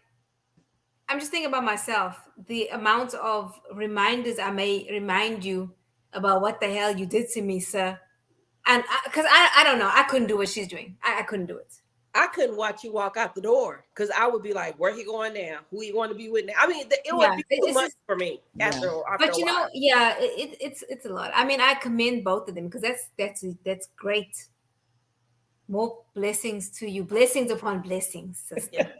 [SPEAKER 1] I'm just thinking about myself, the amount of reminders I may remind you about what the hell you did to me, sir. And because I don't know, I couldn't do what she's doing. I couldn't do it.
[SPEAKER 3] I couldn't watch you walk out the door because I would be like, where he going now? Who he going to be with now? I mean, it would
[SPEAKER 1] Yeah,
[SPEAKER 3] be too
[SPEAKER 1] it's
[SPEAKER 3] much
[SPEAKER 1] just,
[SPEAKER 3] for me
[SPEAKER 2] yeah.
[SPEAKER 3] after
[SPEAKER 1] but
[SPEAKER 3] a
[SPEAKER 1] you know,
[SPEAKER 3] while.
[SPEAKER 1] yeah, it's a lot. I mean, I commend both of them because that's great. More blessings to you, blessings upon blessings,
[SPEAKER 3] Yeah.
[SPEAKER 1] sister.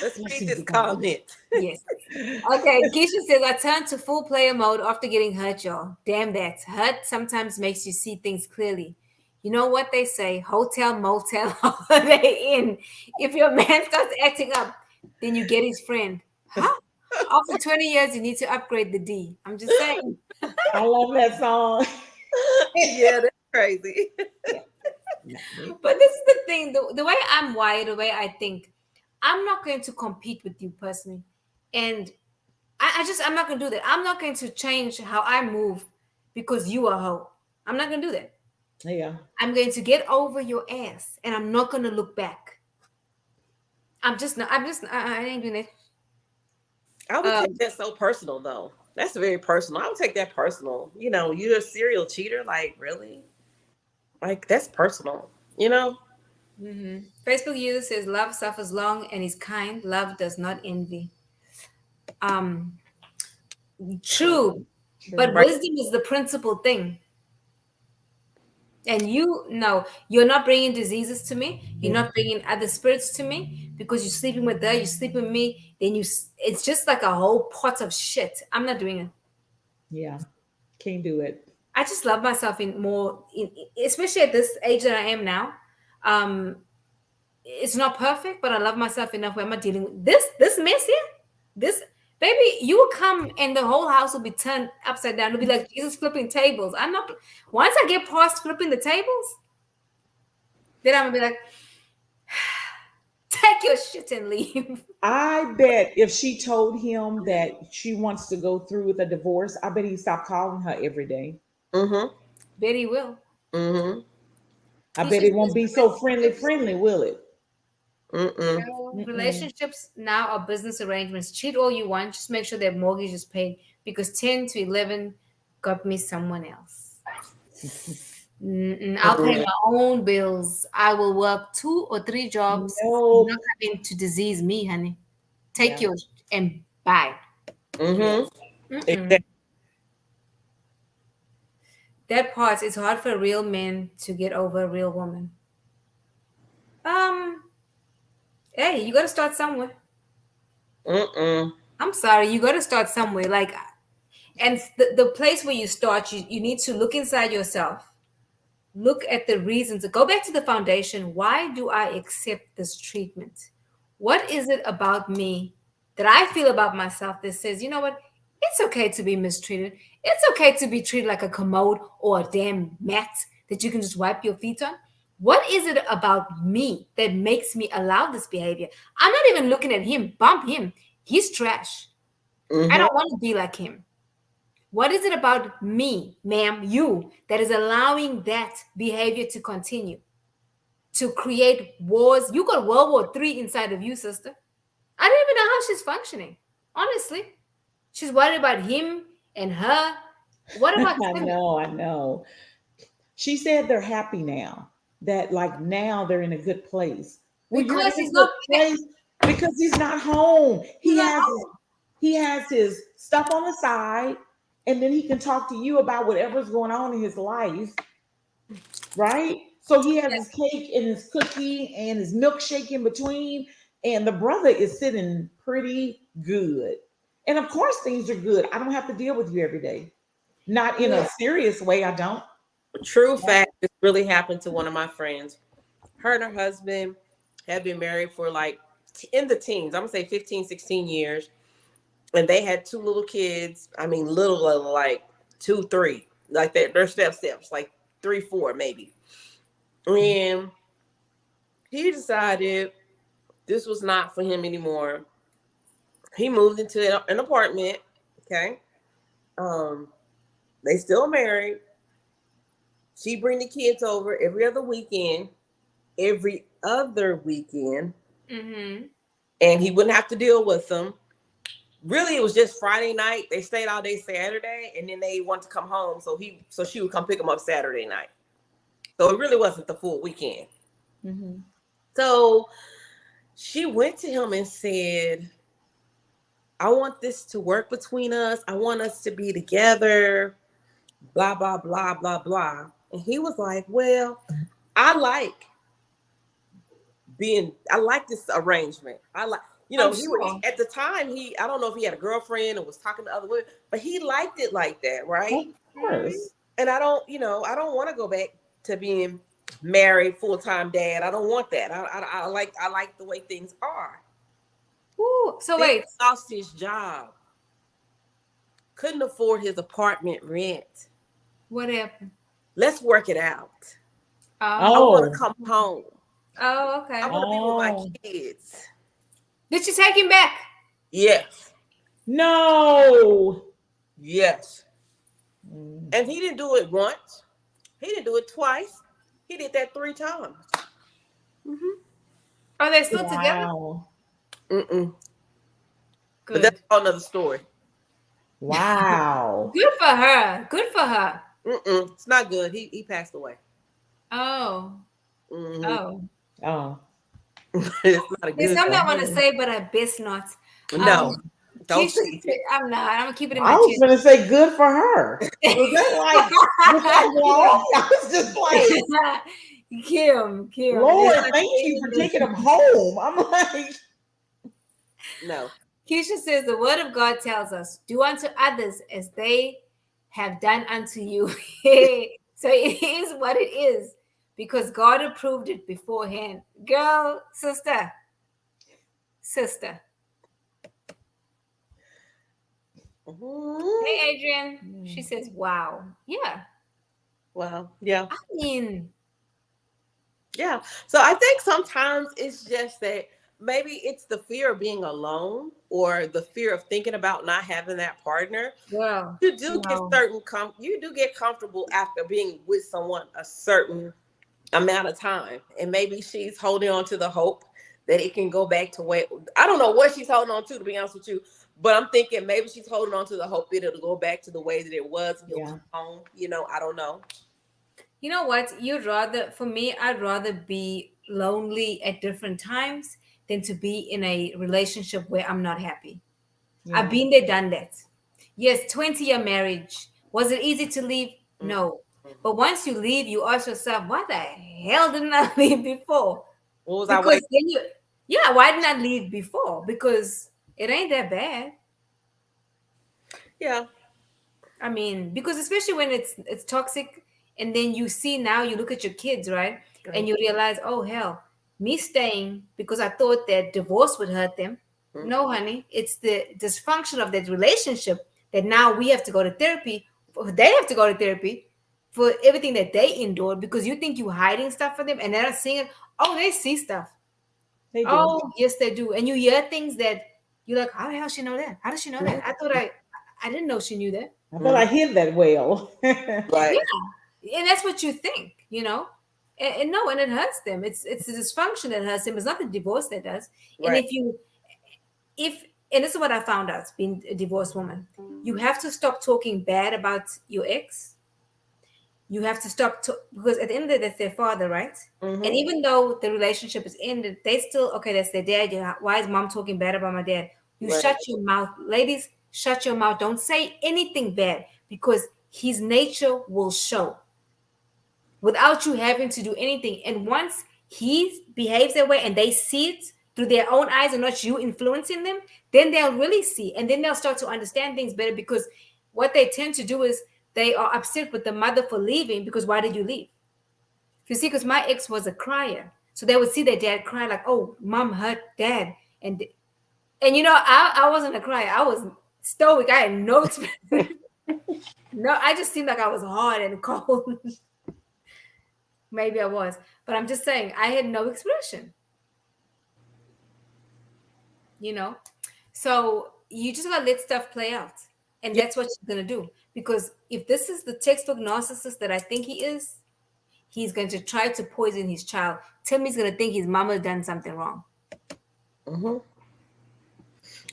[SPEAKER 3] Let's read
[SPEAKER 2] Blessings
[SPEAKER 3] this
[SPEAKER 2] upon
[SPEAKER 3] comment.
[SPEAKER 1] Yes. Okay, Keisha says, I turned to full player mode after getting hurt, y'all. Damn that. Hurt sometimes makes you see things clearly. You know what they say, hotel, motel, holiday inn. If your man starts acting up, then you get his friend. Huh? After 20 years, you need to upgrade the D. I'm just saying.
[SPEAKER 2] I love that song.
[SPEAKER 3] Yeah, that's crazy.
[SPEAKER 1] Yeah. But this is the thing, the way I'm wired, the way I think, I'm not going to compete with you personally. And I'm not gonna do that. I'm not going to change how I move because you are a hoe. I'm not gonna do that.
[SPEAKER 2] Yeah.
[SPEAKER 1] I'm going to get over your ass and I'm not gonna look back. I ain't doing it.
[SPEAKER 3] I would take
[SPEAKER 1] Um,
[SPEAKER 3] that so personal though. That's very personal. I would take that personal. You know, you're a serial cheater. Like, really? Like, that's personal. You know?
[SPEAKER 1] Facebook user says love suffers long and is kind. Love does not envy. Um,
[SPEAKER 2] True.
[SPEAKER 1] true, but
[SPEAKER 2] True.
[SPEAKER 3] Right.
[SPEAKER 1] wisdom is the principal thing. And you know, you're not bringing diseases to me. You're
[SPEAKER 2] Yeah.
[SPEAKER 1] not bringing other spirits to me because you're sleeping with her. You sleep with me. Then it's just like a whole pot of shit. I'm not doing it.
[SPEAKER 2] Yeah. Can't do it.
[SPEAKER 1] I just love myself in more, especially at this age that I am now. Um, it's not perfect, but I love myself enough where I'm not dealing with this mess here. This baby, you will come and the whole house will be turned upside down. It'll be like Jesus flipping tables. I'm not. Once I get past flipping the tables, then I'm gonna be like, take your shit and leave.
[SPEAKER 2] I bet if she told him that she wants to go through with a divorce, I bet he stopped calling her every day.
[SPEAKER 3] Mm-hmm.
[SPEAKER 1] Betty will.
[SPEAKER 3] Mm-hmm.
[SPEAKER 2] I
[SPEAKER 1] He
[SPEAKER 2] bet
[SPEAKER 1] should
[SPEAKER 2] it won't be so friendly,
[SPEAKER 1] relationships.
[SPEAKER 2] friendly, will it?
[SPEAKER 3] Mm-mm.
[SPEAKER 2] Mm-mm.
[SPEAKER 1] Relationships now are business arrangements. Cheat all you want, just make sure their mortgage is paid because 10 to 11 got me someone else. I'll pay
[SPEAKER 3] Mm-mm.
[SPEAKER 1] my own bills. I will work 2 or 3 jobs. You're
[SPEAKER 2] Nope.
[SPEAKER 1] not coming to disease me, honey. Take
[SPEAKER 2] Yeah.
[SPEAKER 1] yours and bye.
[SPEAKER 2] Yeah.
[SPEAKER 3] Mm-hmm.
[SPEAKER 1] Mm-mm.
[SPEAKER 3] Exactly.
[SPEAKER 1] That part is hard for real men to get over a real woman. Um, hey, you got to start somewhere.
[SPEAKER 3] Mm-mm.
[SPEAKER 1] I'm sorry, you got to start somewhere. Like, and the place where you start, you need to look inside yourself. Look at the reasons. Go back to the foundation. Why do I accept this treatment? What is it about me that I feel about myself that says, you know what? It's okay to be mistreated. It's okay to be treated like a commode or a damn mat that you can just wipe your feet on. What is it about me that makes me allow this behavior? I'm not even looking at him, bump him. He's trash. I
[SPEAKER 3] Mm-hmm.
[SPEAKER 1] don't want to be like him. What is it about me, ma'am, you, that is allowing that behavior to continue, to create wars? You got World War III inside of you, sister. I don't even know how she's functioning. Honestly, she's worried about him and her. What about
[SPEAKER 2] I
[SPEAKER 1] Timmy?
[SPEAKER 2] know, I know. She said they're happy now. That like now they're in a good place. Well, you're in
[SPEAKER 1] Because
[SPEAKER 2] a
[SPEAKER 1] he's
[SPEAKER 2] good
[SPEAKER 1] not.
[SPEAKER 2] place because he's not home.
[SPEAKER 1] He's not
[SPEAKER 2] He has his stuff on the side, and then he can talk to you about whatever's going on in his life, right? So he has his cake and his cookie and his milkshake in between, and the brother is sitting pretty good. And of course, things are good. I don't have to deal with you every day. Not in a
[SPEAKER 1] home.
[SPEAKER 2] serious way. I don't.
[SPEAKER 3] True fact, this really happened to one of my friends. Her and her husband had been married for like in the teens, I'm gonna say 15, 16 years. And they had two little kids. I mean, little like 2, 3, like they're steps, like 3, 4 maybe. And he decided this was not for him anymore. He moved into an apartment. Okay. Um, they still married. She bring the kids over every other weekend, every other weekend,
[SPEAKER 1] Mm-hmm.
[SPEAKER 3] and he wouldn't have to deal with them. Really, it was just Friday night. They stayed all day Saturday, and then they wanted to come home. So she would come pick them up Saturday night. So it really wasn't the full weekend.
[SPEAKER 2] Mhm.
[SPEAKER 3] So she went to him and said, I want this to work between us. I want us to be together, blah, blah, blah, blah, blah. And he was like, well, I like I like this arrangement. I like,
[SPEAKER 1] I'm
[SPEAKER 3] he
[SPEAKER 1] sure.
[SPEAKER 3] at the time, I don't know if he had a girlfriend and was talking to other women, but he liked it like that,
[SPEAKER 2] Of
[SPEAKER 3] right?
[SPEAKER 1] Mm-hmm.
[SPEAKER 2] course.
[SPEAKER 3] And I don't want to go back to being married, full-time dad. I don't want that. I like the way things are.
[SPEAKER 1] Ooh, so
[SPEAKER 3] Then
[SPEAKER 1] wait,
[SPEAKER 3] he lost his job, couldn't afford his apartment rent.
[SPEAKER 1] what happened?
[SPEAKER 3] Let's work it out. I
[SPEAKER 1] Oh,
[SPEAKER 3] want to
[SPEAKER 2] Oh,
[SPEAKER 3] come home.
[SPEAKER 1] oh,
[SPEAKER 3] I
[SPEAKER 1] okay.
[SPEAKER 3] want to be with my
[SPEAKER 2] oh,
[SPEAKER 3] kids.
[SPEAKER 1] Did you take him back?
[SPEAKER 3] Yes.
[SPEAKER 2] no.
[SPEAKER 3] Yes.
[SPEAKER 2] Mm.
[SPEAKER 3] And he didn't do it once. He didn't do it twice. He did that 3 times. Mm-hmm.
[SPEAKER 1] Are they still together?
[SPEAKER 2] Wow.
[SPEAKER 3] Mm-mm. But that's
[SPEAKER 1] Good.
[SPEAKER 3] a whole nother story.
[SPEAKER 2] Wow.
[SPEAKER 1] Good for her. Good for her.
[SPEAKER 3] Mm-mm. It's not good. He passed away.
[SPEAKER 1] Oh,
[SPEAKER 3] Mm-hmm.
[SPEAKER 1] oh.
[SPEAKER 2] Oh.
[SPEAKER 3] It's not a
[SPEAKER 1] There's
[SPEAKER 3] good
[SPEAKER 1] something I
[SPEAKER 3] thing.
[SPEAKER 1] want to say, but I best not. Um,
[SPEAKER 3] No, don't
[SPEAKER 1] Keisha,
[SPEAKER 3] say it.
[SPEAKER 1] I'm not. I'm gonna keep it in
[SPEAKER 2] I
[SPEAKER 1] my
[SPEAKER 2] was
[SPEAKER 1] chest.
[SPEAKER 2] gonna say good for her. Was that wrong? I was just like,
[SPEAKER 1] Kim, there's
[SPEAKER 2] Lord,
[SPEAKER 1] such
[SPEAKER 2] thank you
[SPEAKER 1] thing
[SPEAKER 2] for
[SPEAKER 1] as
[SPEAKER 2] taking him home. I'm like,
[SPEAKER 3] No.
[SPEAKER 1] Keisha says the word of God tells us, do unto others as they have done unto you. So it is what it is because God approved it beforehand. Girl, sister.
[SPEAKER 3] Mhm.
[SPEAKER 1] Hey, Adrian. She
[SPEAKER 2] mm,
[SPEAKER 1] says, wow. Yeah.
[SPEAKER 3] Well, yeah.
[SPEAKER 1] I mean,
[SPEAKER 3] Yeah. So I think sometimes it's just that maybe it's the fear of being alone or the fear of thinking about not having that partner.
[SPEAKER 1] girl,
[SPEAKER 3] You do get
[SPEAKER 1] no.
[SPEAKER 3] you do get comfortable after being with someone a certain amount of time. And maybe she's holding on to the hope that it can go back to where I don't know what she's holding on to be honest with you. But I'm thinking maybe she's holding on to the hope that it'll go back to the way that it was and he'll
[SPEAKER 2] yeah,
[SPEAKER 3] come home. I don't know.
[SPEAKER 1] You know what? For me, I'd rather be lonely at different times than to be in a relationship where I'm not happy. I've
[SPEAKER 2] yeah.
[SPEAKER 1] been there, done that. Yes, 20-year marriage. Was it easy to leave?
[SPEAKER 3] Mhm.
[SPEAKER 1] No. But once you leave, you ask yourself, why the hell didn't I leave before?
[SPEAKER 3] What was I
[SPEAKER 1] Because
[SPEAKER 3] waiting?
[SPEAKER 1] then yeah, why didn't I leave before? Because it ain't that bad.
[SPEAKER 3] Yeah.
[SPEAKER 1] I mean, because especially when it's toxic, and then you see now you look at your kids, right? And you realize, oh hell. me staying because I thought that divorce would hurt them.
[SPEAKER 3] Mm-hmm.
[SPEAKER 1] No, honey, it's the dysfunction of that relationship that now we have to go to therapy. They have to go to therapy for everything that they endured because you think you're hiding stuff from them and they're not seeing it. Oh, they see stuff.
[SPEAKER 2] They do.
[SPEAKER 1] Oh, yes, they do. And you hear things that you're like, how the hell she know that? How does she know that? I didn't know she knew that.
[SPEAKER 2] I thought I hid that well.
[SPEAKER 3] Right.
[SPEAKER 1] Yeah, and that's what you think, you know. And no, and it hurts them. It's the dysfunction that hurts them. It's not the divorce that does. And
[SPEAKER 3] Right.
[SPEAKER 1] if and this is what I found out being a divorced woman, you have to stop talking bad about your ex. You have to stop because at the end of the day, that's their father, right? And
[SPEAKER 3] Mm-hmm.
[SPEAKER 1] even though the relationship is ended, they still okay. That's their dad. Yeah, why is mom talking bad about my dad? You
[SPEAKER 3] Right.
[SPEAKER 1] shut your mouth, ladies. Shut your mouth. Don't say anything bad because his nature will show without you having to do anything. And once he behaves that way and they see it through their own eyes and not you influencing them, then they'll really see and then they'll start to understand things better because what they tend to do is they are upset with the mother for leaving because why did you leave? You see, because my ex was a crier. So they would see their dad cry like, oh, mom hurt dad. And you know, I wasn't a crier. I was stoic. I had no experience. No, I just seemed like I was hard and cold. Maybe I was, but I'm just saying I had no expression, you know. So you just gotta let stuff play out, and
[SPEAKER 3] Yeah.
[SPEAKER 1] that's what you're gonna do. Because if this is the textbook narcissist that I think he is, he's going to try to poison his child. Timmy's gonna think his mama done something wrong.
[SPEAKER 3] Mm-hmm.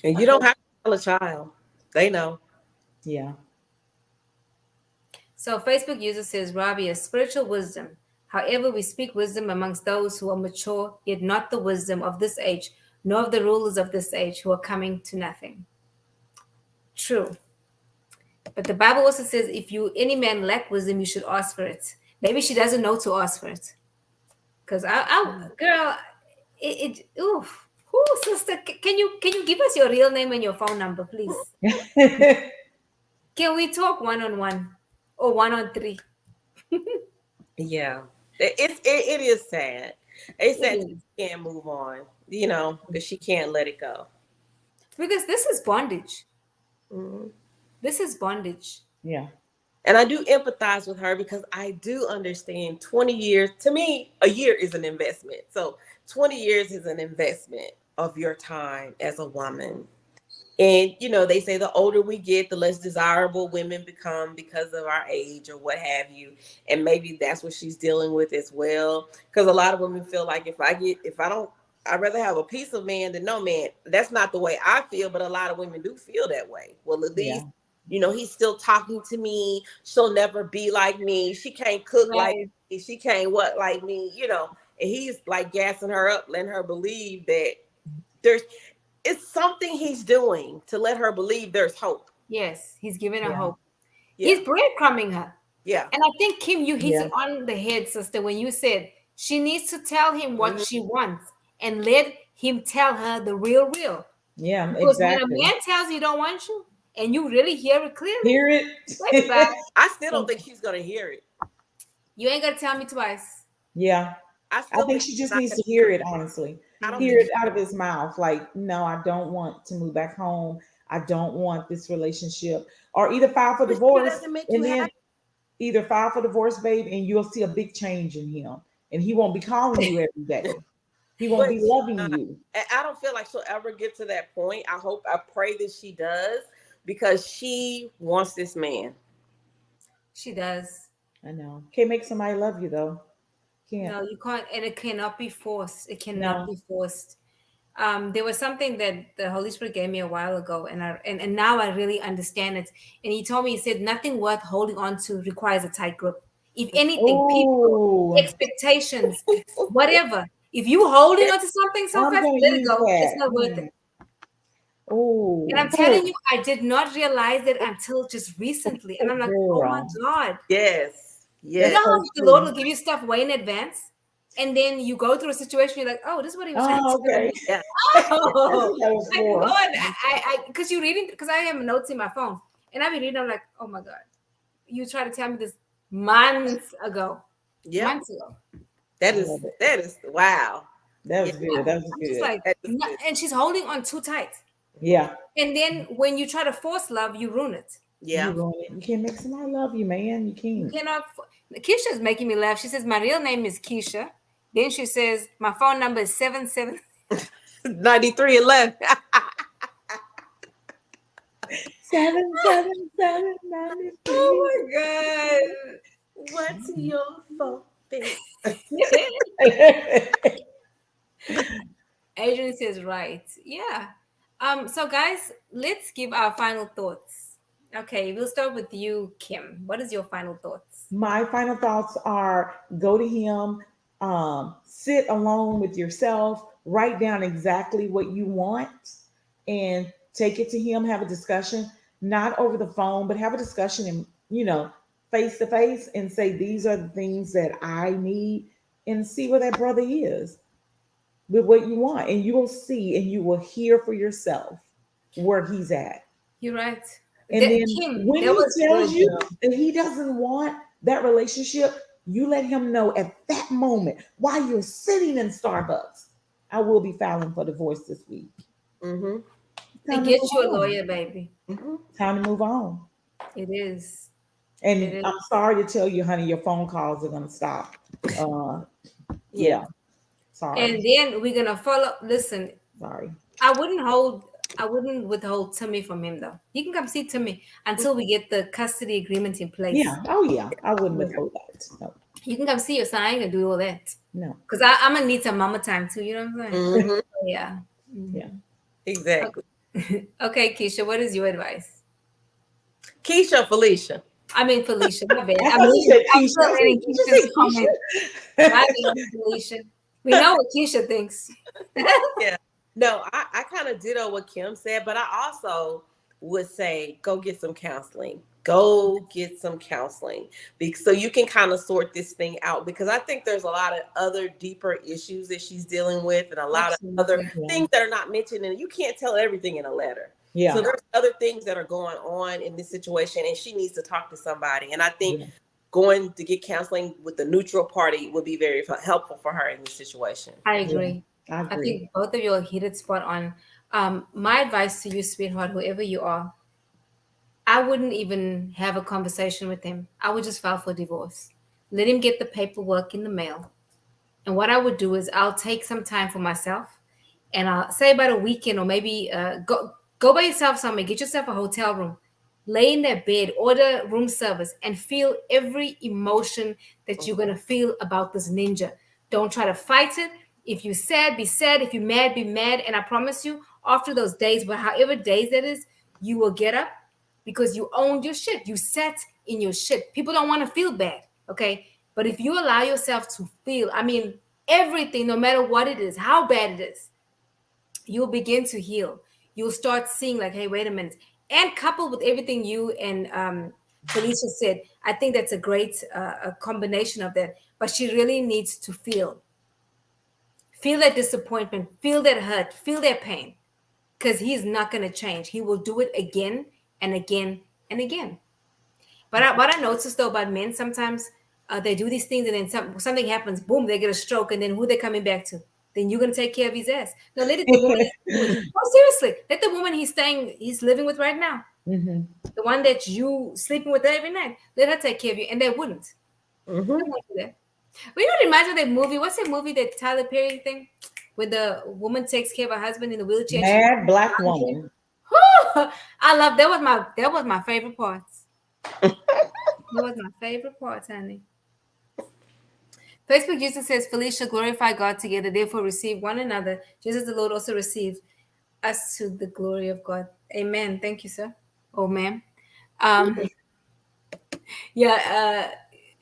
[SPEAKER 3] And you don't have to tell a child. They know.
[SPEAKER 2] Yeah.
[SPEAKER 1] So Facebook user says, Robbie, is spiritual wisdom. However, we speak wisdom amongst those who are mature, yet not the wisdom of this age, nor of the rulers of this age who are coming to nothing. True. But the Bible also says, if you any man lack wisdom, you should ask for it. Maybe she doesn't know to ask for it. Because girl, oof. Ooh, sister, can you give us your real name and your phone number, please? Can we talk one on one or one on three?
[SPEAKER 3] Yeah. It is sad. It's
[SPEAKER 1] It
[SPEAKER 3] sad
[SPEAKER 1] is.
[SPEAKER 3] she can't move on, because she can't let it go.
[SPEAKER 1] Because this is bondage.
[SPEAKER 3] Mhm.
[SPEAKER 1] This is bondage.
[SPEAKER 2] Yeah.
[SPEAKER 3] And I do empathize with her because I do understand 20 years, to me, a year is an investment. So 20 years is an investment of your time as a woman. And, they say the older we get, the less desirable women become because of our age or what have you. And maybe that's what she's dealing with as well. Because a lot of women feel like I'd rather have a piece of man than no man. That's not the way I feel, but a lot of women do feel that way. Well, at
[SPEAKER 2] Yeah.
[SPEAKER 3] least, he's still talking to me. She'll never be like me. She can't cook like
[SPEAKER 1] Right.
[SPEAKER 3] me. She can't what like me. And he's like gassing her up, letting her believe that there's it's something he's doing to let her believe there's hope.
[SPEAKER 1] Yes, he's giving her
[SPEAKER 2] Yeah.
[SPEAKER 1] hope.
[SPEAKER 3] Yeah.
[SPEAKER 1] He's breadcrumbing her.
[SPEAKER 3] Yeah.
[SPEAKER 1] And I think, Kim, you hit
[SPEAKER 2] Yeah.
[SPEAKER 1] it on the head, sister, when you said she needs to tell him what
[SPEAKER 3] Mhm.
[SPEAKER 1] she wants and let him tell her the real.
[SPEAKER 2] Yeah.
[SPEAKER 1] Because when a
[SPEAKER 2] Exactly.
[SPEAKER 1] man tells you he don't want you and you really hear it clearly,
[SPEAKER 2] Hear
[SPEAKER 1] baby bye.
[SPEAKER 2] it.
[SPEAKER 3] I still don't think she's gonna hear it.
[SPEAKER 1] You ain't got to tell me twice.
[SPEAKER 2] Yeah.
[SPEAKER 3] I
[SPEAKER 2] I
[SPEAKER 3] still
[SPEAKER 2] think
[SPEAKER 3] think
[SPEAKER 2] she
[SPEAKER 3] she's
[SPEAKER 2] just
[SPEAKER 3] not
[SPEAKER 2] needs
[SPEAKER 3] gonna
[SPEAKER 2] to hear
[SPEAKER 3] hear it.
[SPEAKER 2] it, honestly.
[SPEAKER 3] I don't
[SPEAKER 2] Hear
[SPEAKER 3] think
[SPEAKER 2] it
[SPEAKER 3] she
[SPEAKER 2] out of his mouth. Like, no, I don't want to move back home. I don't want this relationship. Or either file for
[SPEAKER 3] but she
[SPEAKER 2] divorce
[SPEAKER 3] doesn't make you
[SPEAKER 2] and then
[SPEAKER 3] happy.
[SPEAKER 2] either file for divorce, babe, and you'll see a big change in him. And he won't be calling you every day. He won't
[SPEAKER 3] But
[SPEAKER 2] be loving you.
[SPEAKER 3] I don't feel like she'll ever get to that point. I pray that she does because she wants this man.
[SPEAKER 1] She does.
[SPEAKER 2] I know. Can't make somebody love you though. Can't.
[SPEAKER 1] No, you can't, and it cannot be forced. It cannot
[SPEAKER 2] No.
[SPEAKER 1] be forced. There was something that the Holy Spirit gave me a while ago, and now I really understand it. And he told me, he said, nothing worth holding on to requires a tight grip. If anything, people,
[SPEAKER 2] Oh,
[SPEAKER 1] expectations, whatever. If you holding on to something so
[SPEAKER 2] I'm
[SPEAKER 1] fast,
[SPEAKER 2] gonna
[SPEAKER 1] let it
[SPEAKER 2] use
[SPEAKER 1] go. It's
[SPEAKER 2] that.
[SPEAKER 1] not worth it. And I'm
[SPEAKER 2] Oh,
[SPEAKER 1] telling you, I did not realize it until just recently. And I'm like, oh my
[SPEAKER 2] girl.
[SPEAKER 1] God.
[SPEAKER 3] Yes.
[SPEAKER 1] You know
[SPEAKER 2] That's
[SPEAKER 3] Yes.
[SPEAKER 1] how
[SPEAKER 2] so
[SPEAKER 1] the Lord will
[SPEAKER 2] true.
[SPEAKER 1] give you stuff way in advance, and then you go through a situation, you're like, oh, this is what he was trying
[SPEAKER 2] Oh,
[SPEAKER 1] to tell
[SPEAKER 2] okay.
[SPEAKER 1] me.
[SPEAKER 3] Yeah.
[SPEAKER 2] That's
[SPEAKER 1] Oh,
[SPEAKER 2] what that was
[SPEAKER 1] like
[SPEAKER 2] for.
[SPEAKER 1] Lord, because you're reading, because I have notes in my phone, and I be reading, I'm like, oh my God, you tried to tell me this months ago,
[SPEAKER 3] Yep.
[SPEAKER 1] months ago.
[SPEAKER 3] That
[SPEAKER 2] I
[SPEAKER 3] is
[SPEAKER 2] love it.
[SPEAKER 3] that is wow.
[SPEAKER 2] That
[SPEAKER 3] Yeah,
[SPEAKER 2] was good. That was
[SPEAKER 1] I'm just
[SPEAKER 2] good.
[SPEAKER 1] like,
[SPEAKER 3] that is good.
[SPEAKER 1] and she's holding on too tight.
[SPEAKER 2] Yeah.
[SPEAKER 1] And then when you try to force love, you ruin it.
[SPEAKER 2] You
[SPEAKER 3] Yeah.
[SPEAKER 2] ruin it. You can't make somebody love you, man. You
[SPEAKER 1] You
[SPEAKER 2] can't.
[SPEAKER 1] cannot. Keisha's making me laugh. She says my real name is Keisha. Then she says my phone number is 77.
[SPEAKER 3] 9311.
[SPEAKER 2] 77793.
[SPEAKER 1] Oh my
[SPEAKER 3] What's your phone, babe?
[SPEAKER 1] god. Adrian says right. Yeah. So guys, let's give our final thoughts. Okay, we'll start with you, Kim. What is your final thoughts?
[SPEAKER 2] My final thoughts are go to him, sit alone with yourself, write down exactly what you want, and take it to him, have a discussion, not over the phone, but have a discussion and, face to face and say, these are the things that I need, and see where that brother is with what you want. And you will see and you will hear for yourself where he's at.
[SPEAKER 1] You're right.
[SPEAKER 2] And then
[SPEAKER 1] Kim,
[SPEAKER 2] when
[SPEAKER 1] that
[SPEAKER 2] he
[SPEAKER 1] was
[SPEAKER 2] tells
[SPEAKER 1] good,
[SPEAKER 2] you
[SPEAKER 1] girl.
[SPEAKER 2] that he doesn't want that relationship, you let him know at that moment while you're sitting in Starbucks, I will be filing for divorce this week.
[SPEAKER 3] Mm-hmm.
[SPEAKER 2] It's
[SPEAKER 1] And
[SPEAKER 2] time to
[SPEAKER 1] get
[SPEAKER 2] move
[SPEAKER 1] you a
[SPEAKER 2] on.
[SPEAKER 1] lawyer, baby.
[SPEAKER 3] Mm-hmm.
[SPEAKER 2] Time to move on.
[SPEAKER 1] It is. It
[SPEAKER 2] And
[SPEAKER 1] is.
[SPEAKER 2] I'm sorry to tell you, honey, your phone calls are going to stop. Uh,
[SPEAKER 3] Yeah.
[SPEAKER 2] yeah, sorry.
[SPEAKER 1] And then we're gonna follow. Listen,
[SPEAKER 2] Sorry.
[SPEAKER 1] I wouldn't hold. I wouldn't withhold Timmy from him though. He can come see Timmy until we get the custody agreement in place.
[SPEAKER 2] Yeah. Oh, yeah. I wouldn't
[SPEAKER 1] Yeah.
[SPEAKER 2] withhold that. No.
[SPEAKER 1] You can come see your sign and do all that.
[SPEAKER 2] No.
[SPEAKER 1] Cause I'm gonna need some mama time too. You know what I'm saying?
[SPEAKER 3] Mm-hmm.
[SPEAKER 1] Yeah.
[SPEAKER 2] Yeah.
[SPEAKER 1] Mhm.
[SPEAKER 3] Exactly.
[SPEAKER 1] Okay, Keisha, what is your advice?
[SPEAKER 3] Keisha, Felicia.
[SPEAKER 1] I mean, Felicia, my bad.
[SPEAKER 2] I thought you said
[SPEAKER 1] I'm
[SPEAKER 2] Keisha.
[SPEAKER 1] still
[SPEAKER 2] I said,
[SPEAKER 1] reading
[SPEAKER 2] did you
[SPEAKER 1] Keisha's
[SPEAKER 2] say
[SPEAKER 1] comment. My
[SPEAKER 2] Keisha?
[SPEAKER 1] bad, Felicia. We know what Keisha thinks.
[SPEAKER 3] Yeah. No, I kind of ditto what Kim said, but I also would say go get some counseling. Go get some counseling because so you can kind of sort this thing out because I think there's a lot of other deeper issues that she's dealing with and a lot of other
[SPEAKER 1] Absolutely.
[SPEAKER 2] Yeah.
[SPEAKER 3] things that are not mentioned and you can't tell everything in a letter. So
[SPEAKER 2] Yeah.
[SPEAKER 3] there's other things that are going on in this situation and she needs to talk to somebody. And I think
[SPEAKER 2] Yeah.
[SPEAKER 3] going to get counseling with the neutral party would be very helpful for her in this situation.
[SPEAKER 1] I
[SPEAKER 2] Yeah.
[SPEAKER 1] agree.
[SPEAKER 2] I
[SPEAKER 1] I
[SPEAKER 2] agree.
[SPEAKER 1] think both of you hit it spot on. My advice to you, sweetheart, whoever you are, I wouldn't even have a conversation with him. I would just file for divorce. Let him get the paperwork in the mail. And what I would do is I'll take some time for myself, and I'll say about a weekend or maybe go by yourself somewhere, get yourself a hotel room, lay in that bed, order room service, and feel every emotion that you're gonna feel about this ninja. Don't try to fight it. If you're sad, be sad. If you're mad, be mad. And I promise you, after those days, but however days that is, you will get up because you owned your shit. You sat in your shit. People don't want to feel bad, okay? But if you allow yourself to feel, I mean, everything, no matter what it is, how bad it is, you'll begin to heal. You'll start seeing, like, hey, wait a minute. And coupled with everything you and Felicia said, I think that's a great a combination of that. But she really needs to feel that disappointment, feel that hurt, feel that pain, because he's not going to change. He will do it again and again and again. But what I noticed though about men, sometimes they do these things and then something happens, boom, they get a stroke, and then who they coming back to? Then you're gonna take care of his ass. No, let it the woman he's staying with. Oh, seriously, let the woman he's living with right now,
[SPEAKER 2] Hmm.
[SPEAKER 1] the one that you sleeping with every night, let her take care of you, and they wouldn't. They
[SPEAKER 3] Mm-hmm.
[SPEAKER 1] won't do that. We don't imagine that movie. What's that movie that Tyler Perry thing, where the woman takes care of her husband in the wheelchair and she
[SPEAKER 2] Mad black
[SPEAKER 1] laundry?
[SPEAKER 2] woman.
[SPEAKER 1] I love that was my favorite parts. That was my favorite part, honey. Facebook user says, Felicia, glorify God together, therefore receive one another, just as the Lord also received us to the glory of God. Amen. Thank you, sir. Oh, ma'am. Um, yeah,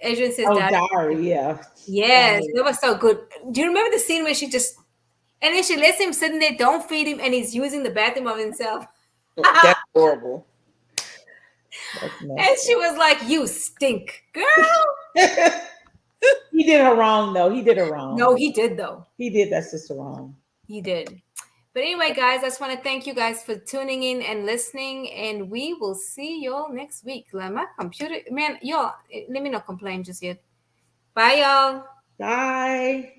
[SPEAKER 1] Adrian says,
[SPEAKER 2] Oh,
[SPEAKER 1] Dad.
[SPEAKER 2] diary. Yeah.
[SPEAKER 1] Yes,
[SPEAKER 2] Diary.
[SPEAKER 1] that was so good. Do you remember the scene where she just, and then she lets him sit in there, don't feed him, and he's using the bathroom of himself?
[SPEAKER 3] That's horrible.
[SPEAKER 2] That's
[SPEAKER 1] And
[SPEAKER 2] messed
[SPEAKER 1] she was like, you stink, girl.
[SPEAKER 2] up. He did her wrong, though. He did her wrong.
[SPEAKER 1] No, he did, though.
[SPEAKER 2] He did that sister wrong.
[SPEAKER 1] He did. But anyway, guys, I just want to thank you guys for tuning in and listening. And we will see y'all next week. Like my computer, man, y'all, let me not complain just yet. Bye, y'all.
[SPEAKER 2] Bye.